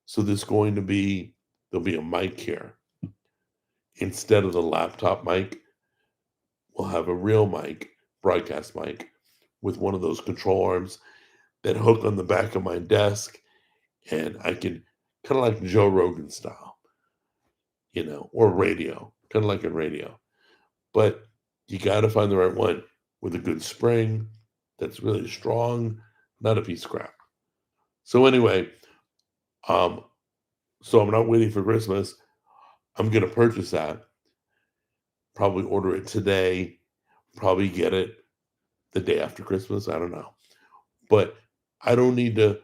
So there'll be a mic here. Instead of the laptop mic, we'll have a real mic, broadcast mic, with one of those control arms that hook on the back of my desk. And I can, kind of like Joe Rogan style, or radio, kind of like a radio. But you got to find the right one with a good spring that's really strong, not a piece of crap. So anyway, um, so I'm not waiting for Christmas. I'm gonna purchase that. Probably order it today. Probably get it the day after Christmas. I don't know, but I don't need to.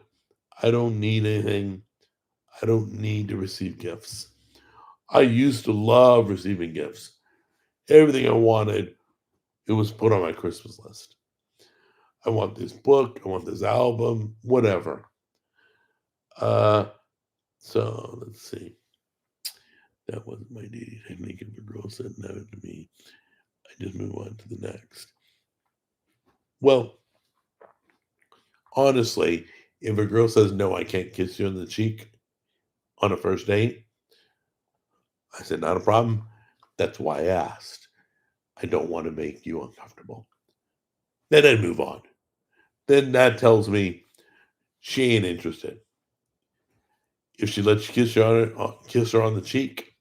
I don't need anything. I don't need to receive gifts. I used to love receiving gifts. Everything I wanted, it was put on my Christmas list. I want this book. I want this album. Whatever. Uh, so let's see. That wasn't my dating technique. If a girl said no to me, I just move on to the next. Well, honestly, if a girl says no, I can't kiss you on the cheek on a first date, I said, not a problem. That's why I asked. I don't want to make you uncomfortable. Then I'd move on. Then that tells me she ain't interested. If she lets you kiss her on the cheek,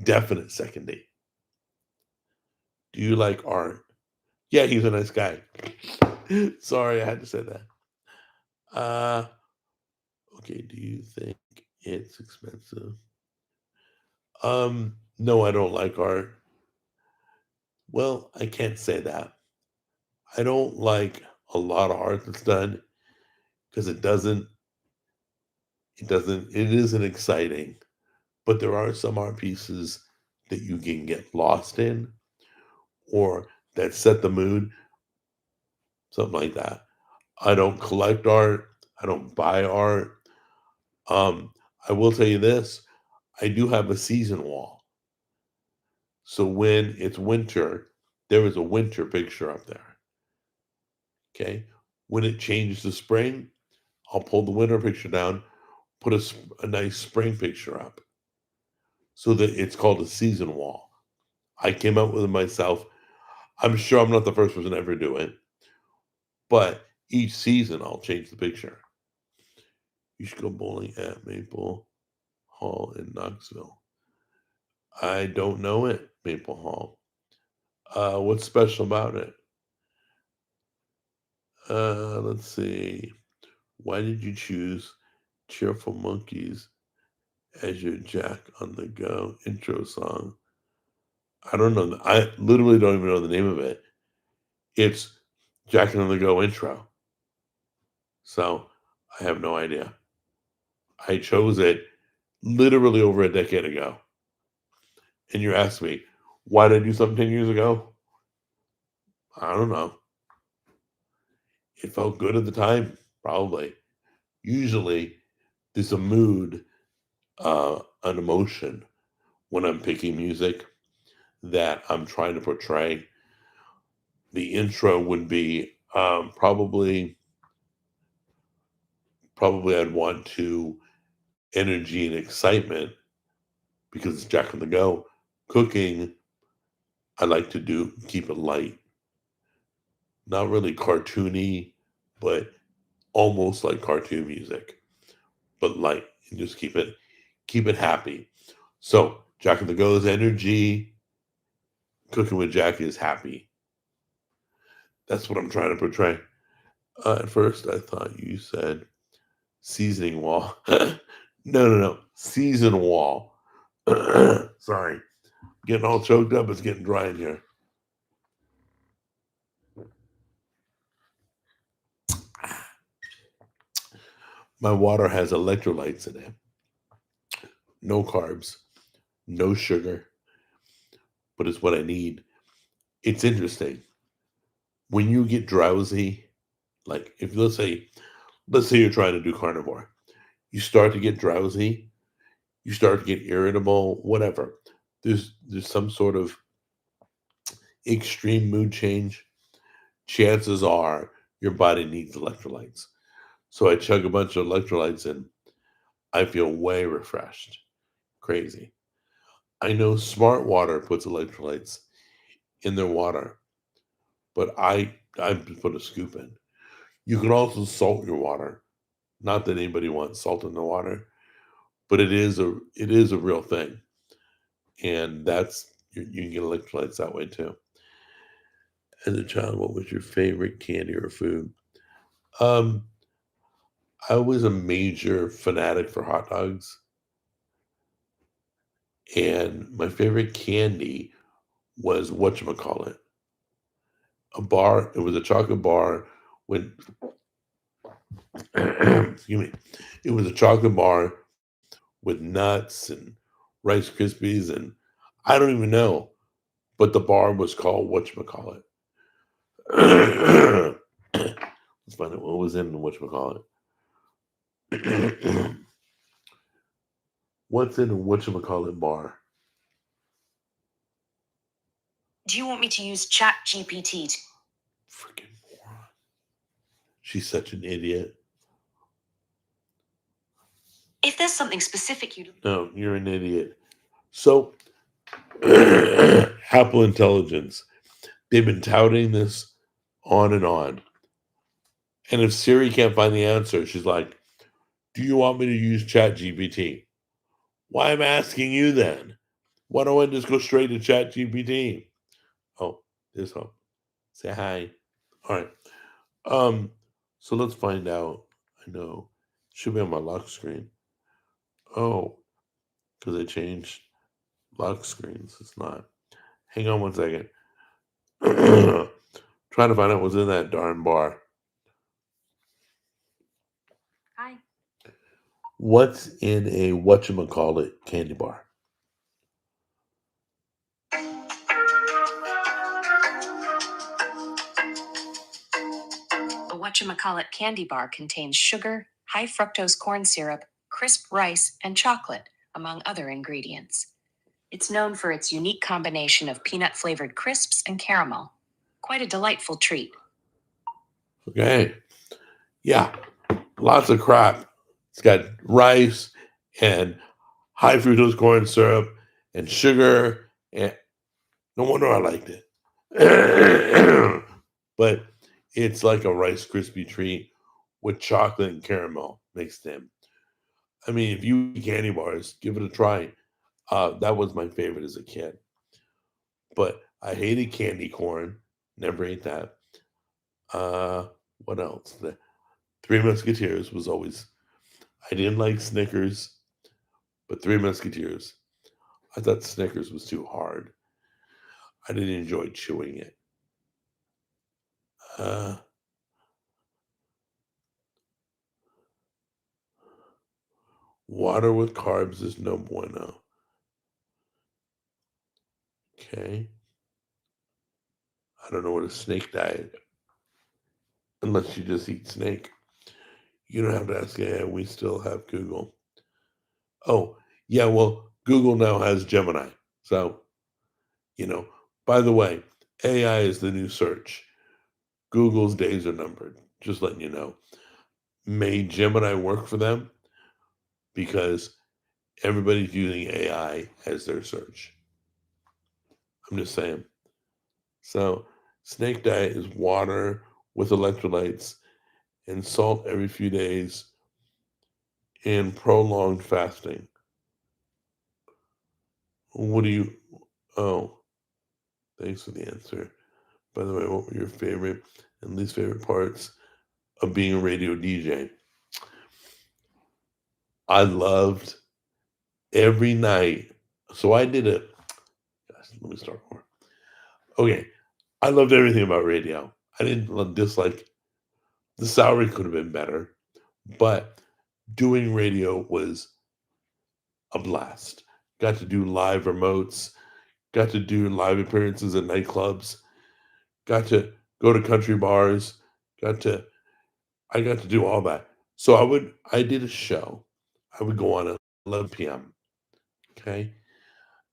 definite second date. Do you like art? Yeah, he's a nice guy. Sorry, I had to say that. Uh, okay. Do you think it's expensive? No, I don't like art. Well, I can't say that. I don't like a lot of art that's done because it isn't exciting. but there are some art pieces that you can get lost in or that set the mood, something like that. I don't collect art. I don't buy art. Um, I will tell you this: I do have a season wall. So when it's winter, there is a winter picture up there. Okay. When it changes to spring, I'll pull the winter picture down, put a nice spring picture up. So that it's called a season wall. I came up with it myself. I'm sure I'm not the first person to ever do it, but each season I'll change the picture. You should go bowling at Maple Hall in Knoxville. I don't know it, Maple Hall. What's special about it? Let's see. Why did you choose Cheerful Monkeys as your Jack on the Go intro song? I don't know. I literally don't even know the name of it. It's Jack on the Go intro. So I have no idea. I chose it literally over a decade ago. And you're asking me, why did I do something 10 years ago? I don't know. It felt good at the time, probably. Usually, there's a mood, an emotion when I'm picking music that I'm trying to portray. The intro would be probably I'd want to energy and excitement because it's Jack on the Go. Cooking, I like to keep it light, not really cartoony, but almost like cartoon music, but light, and just keep it happy. So Jack on the Go is energy. Cooking with Jack is happy. That's what I'm trying to portray. At first, I thought you said seasoning wall. No. Season wall. Sorry. Getting all choked up. It's getting dry in here. My water has electrolytes in it. No carbs, no sugar, but it's what I need. It's interesting. When you get drowsy, like if let's say you're trying to do carnivore, you start to get drowsy, you start to get irritable, whatever. There's some sort of extreme mood change. Chances are your body needs electrolytes. So I chug a bunch of electrolytes and I feel way refreshed. Crazy. I know Smart Water puts electrolytes in their water, but I put a scoop in. You can also salt your water. Not that anybody wants salt in the water, but it is a real thing, and you can get electrolytes that way too. As a child, what was your favorite candy or food? Um, I was a major fanatic for hot dogs, and my favorite candy was whatchamacallit, a bar. It was a chocolate bar with excuse me. It was a chocolate bar with nuts and Rice Krispies, and I don't even know, but the bar was called whatchamacallit. Let's find out what was in the whatchamacallit. What's in a whatchamacallit bar? Do you want me to use Chat GPT? Freaking moron. She's such an idiot. If there's something specific you'd... No, you're an idiot. So, Apple Intelligence, they've been touting this on and on. And if Siri can't find the answer, she's like, do you want me to use Chat GPT? Why am I asking you then? Why don't I just go straight to Chat GPT? Oh, there's hope. Say hi. All right. Um, so let's find out. I know. Should be on my lock screen. Oh, because I changed lock screens. It's not. Hang on one second. Trying to find out what's in that darn bar. Hi. What's in a whatchamacallit candy bar? A whatchamacallit candy bar contains sugar, high fructose corn syrup, crisp rice, and chocolate, among other ingredients. It's known for its unique combination of peanut-flavored crisps and caramel. Quite a delightful treat. Okay. Yeah. Lots of crap. It's got rice and high fructose corn syrup and sugar. And no wonder I liked it. But it's like a Rice Krispie treat with chocolate and caramel mixed in. I mean, if you eat candy bars, give it a try. That was my favorite as a kid. But I hated candy corn. Never ate that. Uh, what else? The Three Musketeers was always. I didn't like Snickers, but Three Musketeers. I thought Snickers was too hard. I didn't enjoy chewing it. Uh, Water with carbs is no bueno. Okay. I don't know what a snake diet, unless you just eat snake. You don't have to ask AI. We still have Google. Oh, yeah. Well, Google now has Gemini. So, you know, by the way, AI is the new search. Google's days are numbered. Just letting you know. May Gemini work for them because everybody's using AI as their search. I'm just saying. So, snake diet is water with electrolytes and salt every few days and prolonged fasting. What do you? Oh, thanks for the answer. By the way, what were your favorite and least favorite parts of being a radio DJ? I loved every night. So I did it. Gosh, let me start more. Okay, I loved everything about radio. I didn't dislike the salary could have been better, but doing radio was a blast. Got to do live remotes, got to do live appearances at nightclubs, got to go to country bars, got to I got to do all that. So I did a show. I would go on at 11 p.m. Okay.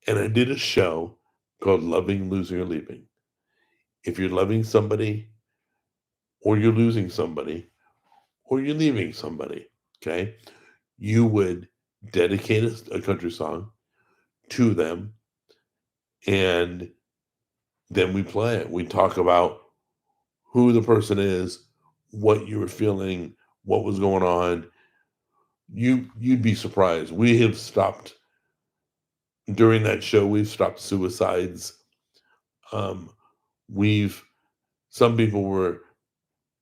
And I did a show called Loving, Losing, or Leaving. If you're loving somebody, or you're losing somebody, or you're leaving somebody, okay, you would dedicate a country song to them, and then we play it. We talk about who the person is, what you were feeling, what was going on. You'd be surprised. We have stopped during that show. We've stopped suicides. Um, we've some people were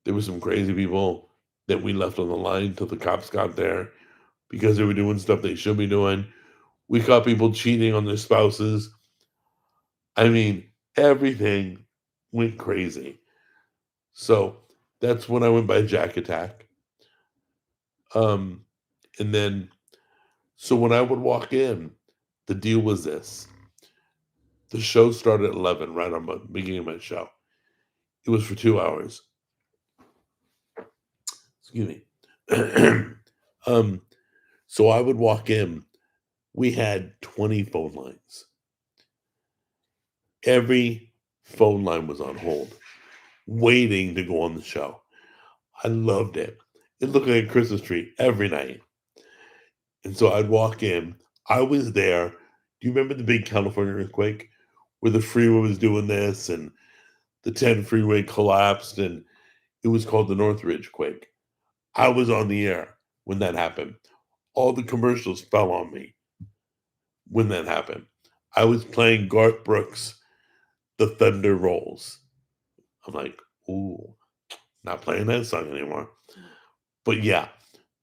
there were some crazy people that we left on the line till the cops got there because they were doing stuff they should be doing. We caught people cheating on their spouses. I mean, everything went crazy. So that's when I went by Jack Attack. Um, and then, so when I would walk in, the deal was this. The show started at 11, right on the beginning of my show. It was for 2 hours. Excuse me. um, so I would walk in. We had 20 phone lines. Every phone line was on hold, waiting to go on the show. I loved it. It looked like a Christmas tree every night. And so I'd walk in. I was there. Do you remember the big California earthquake where the freeway was doing this and the 10 freeway collapsed and it was called the Northridge quake? I was on the air when that happened. All the commercials fell on me when that happened. I was playing Garth Brooks' The Thunder Rolls. I'm like, ooh, not playing that song anymore. But yeah,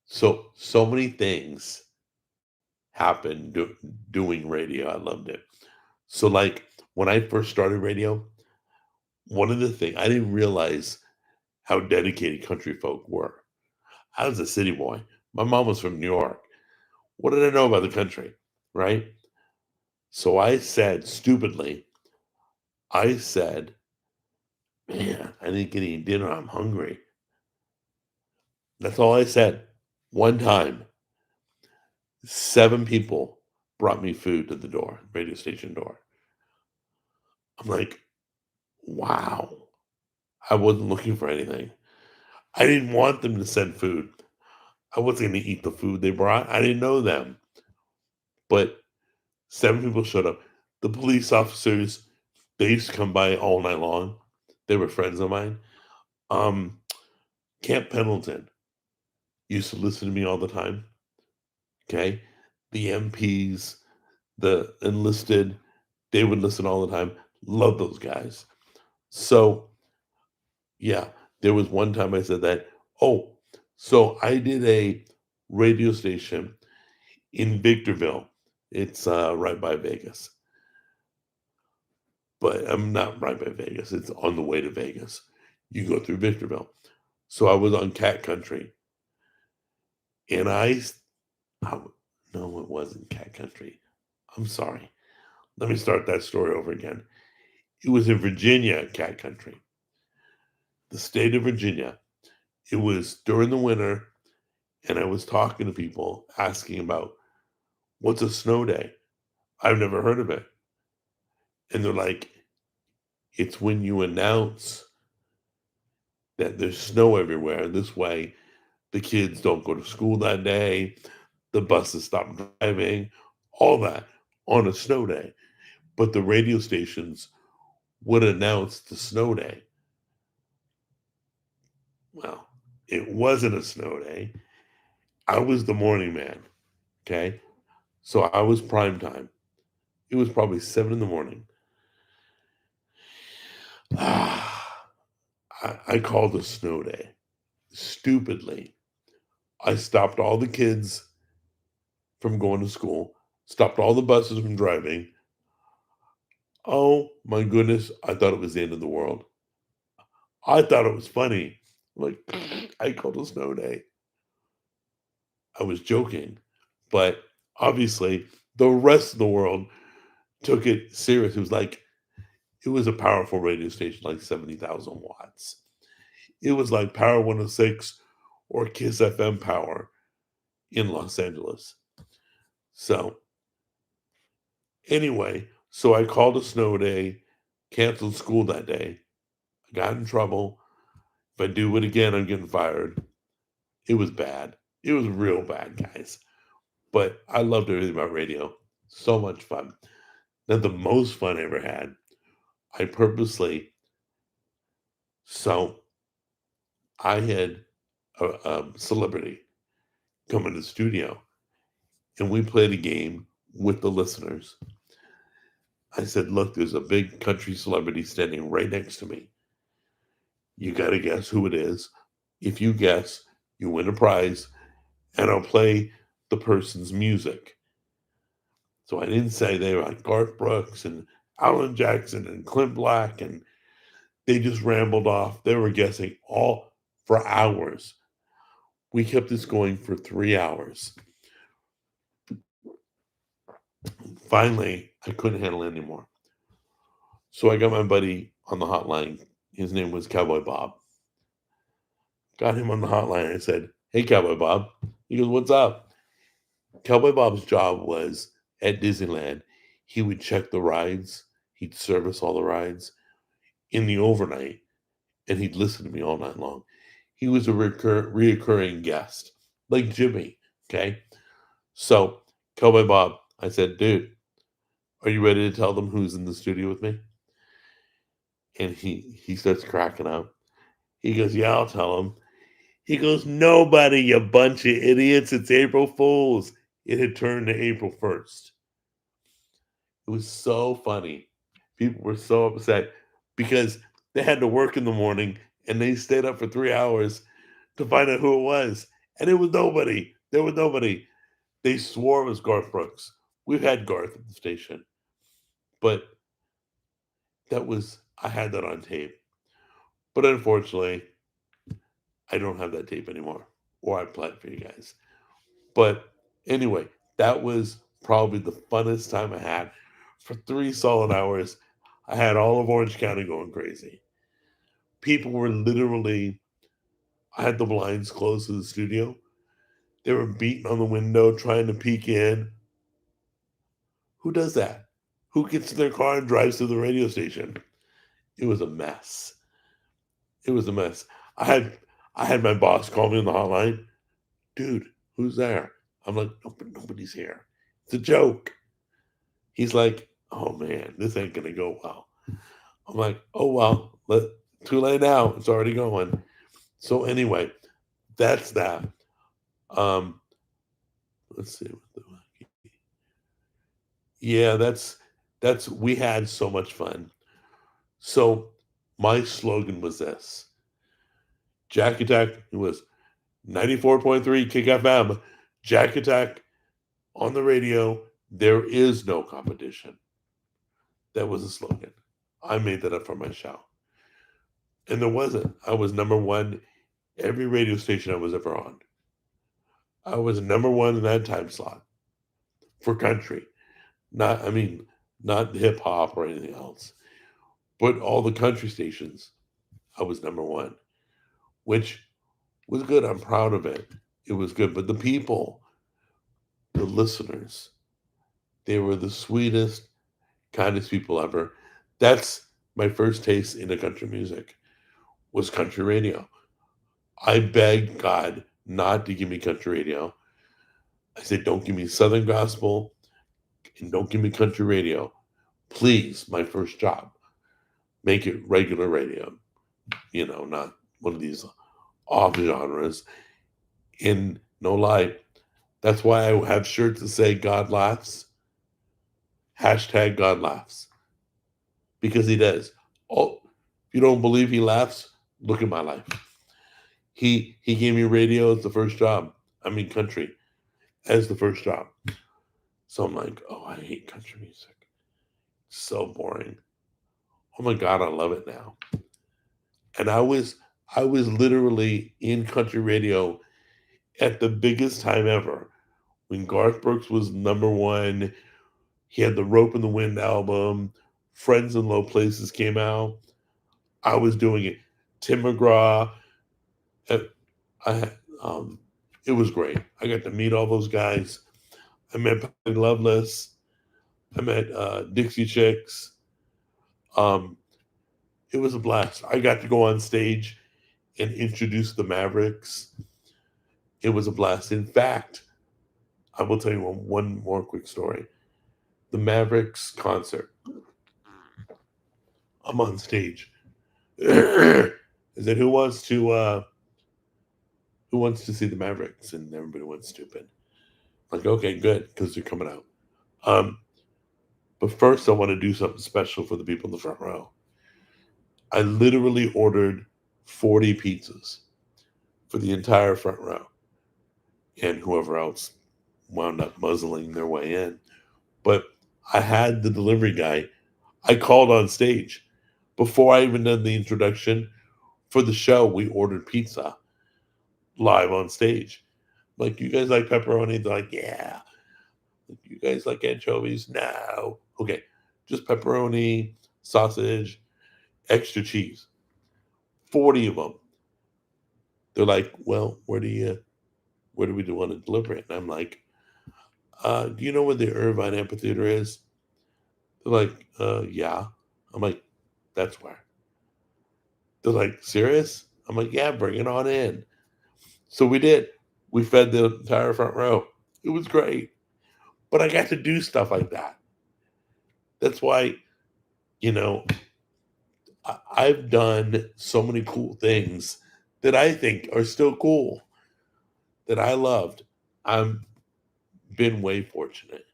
so many things happened doing radio. I loved it. So like when I first started radio, one of the things I didn't realize how dedicated country folk were. I was a city boy. My mom was from New York. What did I know about the country, right? So I said, stupidly, I said, man, I didn't get any dinner. I'm hungry. That's all I said. One time, 7 people brought me food to the door, radio station door. I'm like, wow. I wasn't looking for anything. I didn't want them to send food. I wasn't going to eat the food they brought. I didn't know them. But 7 people showed up. The police officers, they used to come by all night long. They were friends of mine. Um, Camp Pendleton used to listen to me all the time. Okay. The MPs, the enlisted, they would listen all the time. Love those guys. So, yeah, there was one time I said that. Oh, so I did a radio station in Victorville. It's right by Vegas. But I'm not right by Vegas. It's on the way to Vegas. You go through Victorville. So I was on Cat Country. And no, it wasn't Cat Country. I'm sorry. Let me start that story over again. It was in Virginia, Cat Country, the state of Virginia. It was during the winter, and I was talking to people asking about what's a snow day. I've never heard of it. And they're like, it's when you announce that there's snow everywhere. This way, the kids don't go to school that day, the buses stop driving, all that on a snow day. But the radio stations would announce the snow day. Well, it wasn't a snow day. I was the morning man. Okay. So I was prime time. It was probably 7 in the morning. I called a snow day. Stupidly, I stopped all the kids from going to school, stopped all the buses from driving. Oh my goodness, I thought it was the end of the world. I thought it was funny. Like, I called a snow day. I was joking, but obviously the rest of the world took it serious. It was a powerful radio station, like 70,000 watts. It was like Power 106 or Kiss FM Power in Los Angeles. So, anyway, so I called a snow day, canceled school that day. I got in trouble. If I do it again, I'm getting fired. It was bad. It was real bad, guys. But I loved everything about radio. So much fun. Now, the most fun I ever had, I purposely, so I had a celebrity come into the studio and we played a game with the listeners. I said, look, there's a big country celebrity standing right next to me. You got to guess who it is. If you guess, you win a prize, and I'll play the person's music. So I didn't say they were like Garth Brooks and Alan Jackson and Clint Black, and they just rambled off. They were guessing all for hours. We kept this going for 3 hours. Finally, I couldn't handle it anymore. So I got my buddy on the hotline. His name was Cowboy Bob. Got him on the hotline. I said, hey, Cowboy Bob. He goes, what's up? Cowboy Bob's job was at Disneyland. He would check the rides. He'd service all the rides in the overnight, and he'd listen to me all night long. He was a reoccurring guest, like Jimmy, okay? So, Cowboy Bob, I said, dude, are you ready to tell them who's in the studio with me? And he starts cracking up. He goes, yeah, I'll tell him. He goes, nobody, you bunch of idiots. It's April Fool's. It had turned to April 1st. It was so funny. People were so upset because they had to work in the morning and they stayed up for 3 hours to find out who it was. And it was nobody. There was nobody. They swore it was Garth Brooks. We've had Garth at the station. But I had that on tape. But unfortunately, I don't have that tape anymore. Or I play it for you guys. But anyway, That was probably the funnest time I had. For 3 solid hours, I had all of Orange County going crazy. People were literally, I had the blinds closed to the studio. They were beating on the window, trying to peek in. Who does that? Who gets in their car and drives to the radio station? It was a mess. It was a mess. I had I had my boss call me on the hotline. Dude, who's there? I'm like, nobody's here. It's a joke. He's like, oh man, this ain't gonna go well. I'm like, oh well, too late now. It's already going. So anyway, that's that. Um, let's see. Yeah, that's we had so much fun. So my slogan was this. Jack Attack, it was 94.3 Kick FM. Jack Attack on the radio. There is no competition. That was a slogan. I made that up for my show. And there wasn't. I was number one every radio station I was ever on. I was number one in that time slot for country. Not hip hop or anything else. But all the country stations, I was number one, which was good. I'm proud of it. It was good. But the people, the listeners, they were the sweetest, kindest people ever. That's my first taste into country music, was country radio. I begged God not to give me country radio. I said, don't give me Southern gospel and don't give me country radio. Please, my first job, make it regular radio, not one of these off genres. In no lie, that's why I have shirts that say God laughs, hashtag God laughs, because he does. Oh, if you don't believe he laughs, look at my life. He gave me radio as the first job. Country as the first job. So I'm like, oh, I hate country music. So boring. Oh my God, I love it now. And I was literally in country radio at the biggest time ever. When Garth Brooks was number one, he had the Rope in the Wind album, Friends in Low Places came out. I was doing it. Tim McGraw. I it was great. I got to meet all those guys. I met Patty Loveless. I met Dixie Chicks. It was a blast. I got to go on stage and introduce the Mavericks. It was a blast. In fact, I will tell you one more quick story. The Mavericks concert. I'm on stage. I said, who wants to see the Mavericks? And everybody went stupid. Like, okay, good, because they're coming out. But first, I want to do something special for the people in the front row. I literally ordered 40 pizzas for the entire front row. And whoever else wound up muzzling their way in. But I had the delivery guy. I called on stage. Before I even did the introduction, for the show, we ordered pizza live on stage. Like, you guys like pepperoni? They're like, yeah. You guys like anchovies? No. Okay, just pepperoni, sausage, extra cheese. 40 of them. They're like, well, where do we want to deliver it? And I'm like, do you know where the Irvine Amphitheater is? They're like, yeah. I'm like, that's where. They're like, serious? I'm like, yeah, bring it on in. So we did. We fed the entire front row. It was great. But I got to do stuff like that. That's why, I've done so many cool things that I think are still cool, that I loved. I've been way fortunate.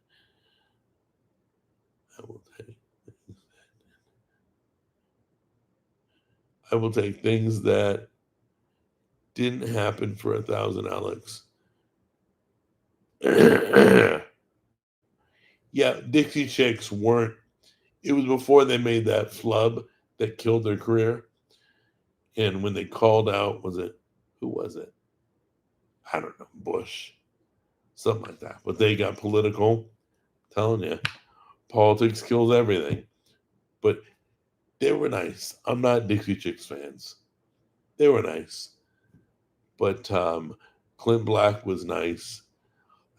I will take things that didn't happen for 1,000 Alex. Yeah, Dixie Chicks weren't. It was before they made that flub that killed their career. And when they called out, who was it? I don't know, Bush. something like that. But they got political. Telling you, politics kills everything. But they were nice. I'm not Dixie Chicks fans. They were nice. But Clint Black was nice.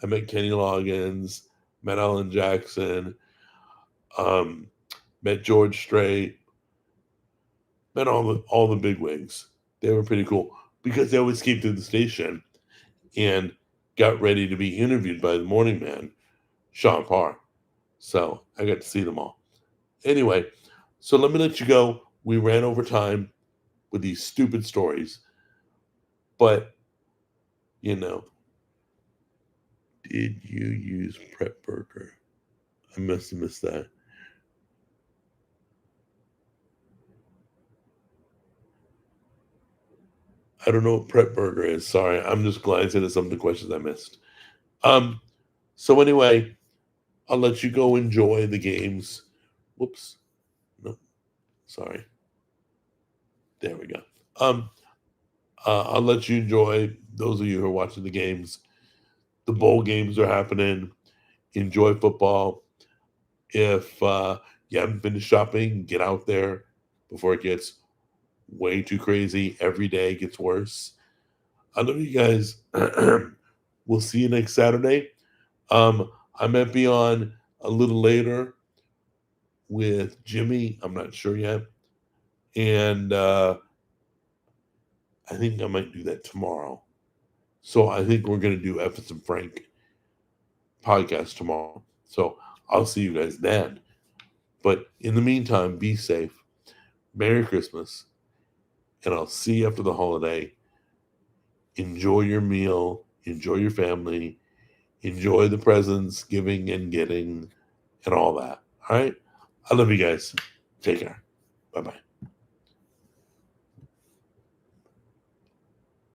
I met Kenny Loggins, met Alan Jackson, met George Strait, met all the big wigs. They were pretty cool because they always came to the station and got ready to be interviewed by the morning man, Sean Parr. So I got to see them all. Anyway, so let me let you go. We ran over time with these stupid stories. But, you know, did you use Prep Burger? I must have missed that. I don't know what Prep Burger is. Sorry, I'm just glancing at some of the questions I missed. So anyway, I'll let you go enjoy the games. Whoops. No, sorry. There we go. I'll let you enjoy, those of you who are watching the games. The bowl games are happening. Enjoy football. If you haven't been to shopping, get out there before it gets way too crazy. Every day gets worse. I love you guys. We'll see you next Saturday. I might be on a little later with Jimmy. I'm not sure yet. And I think I might do that tomorrow. So I think we're going to do Effis and Frank podcast tomorrow. So I'll see you guys then. But in the meantime, be safe. Merry Christmas. And I'll see you after the holiday. Enjoy your meal. Enjoy your family. Enjoy the presents, giving and getting, and all that. All right? I love you guys. Take care. Bye-bye.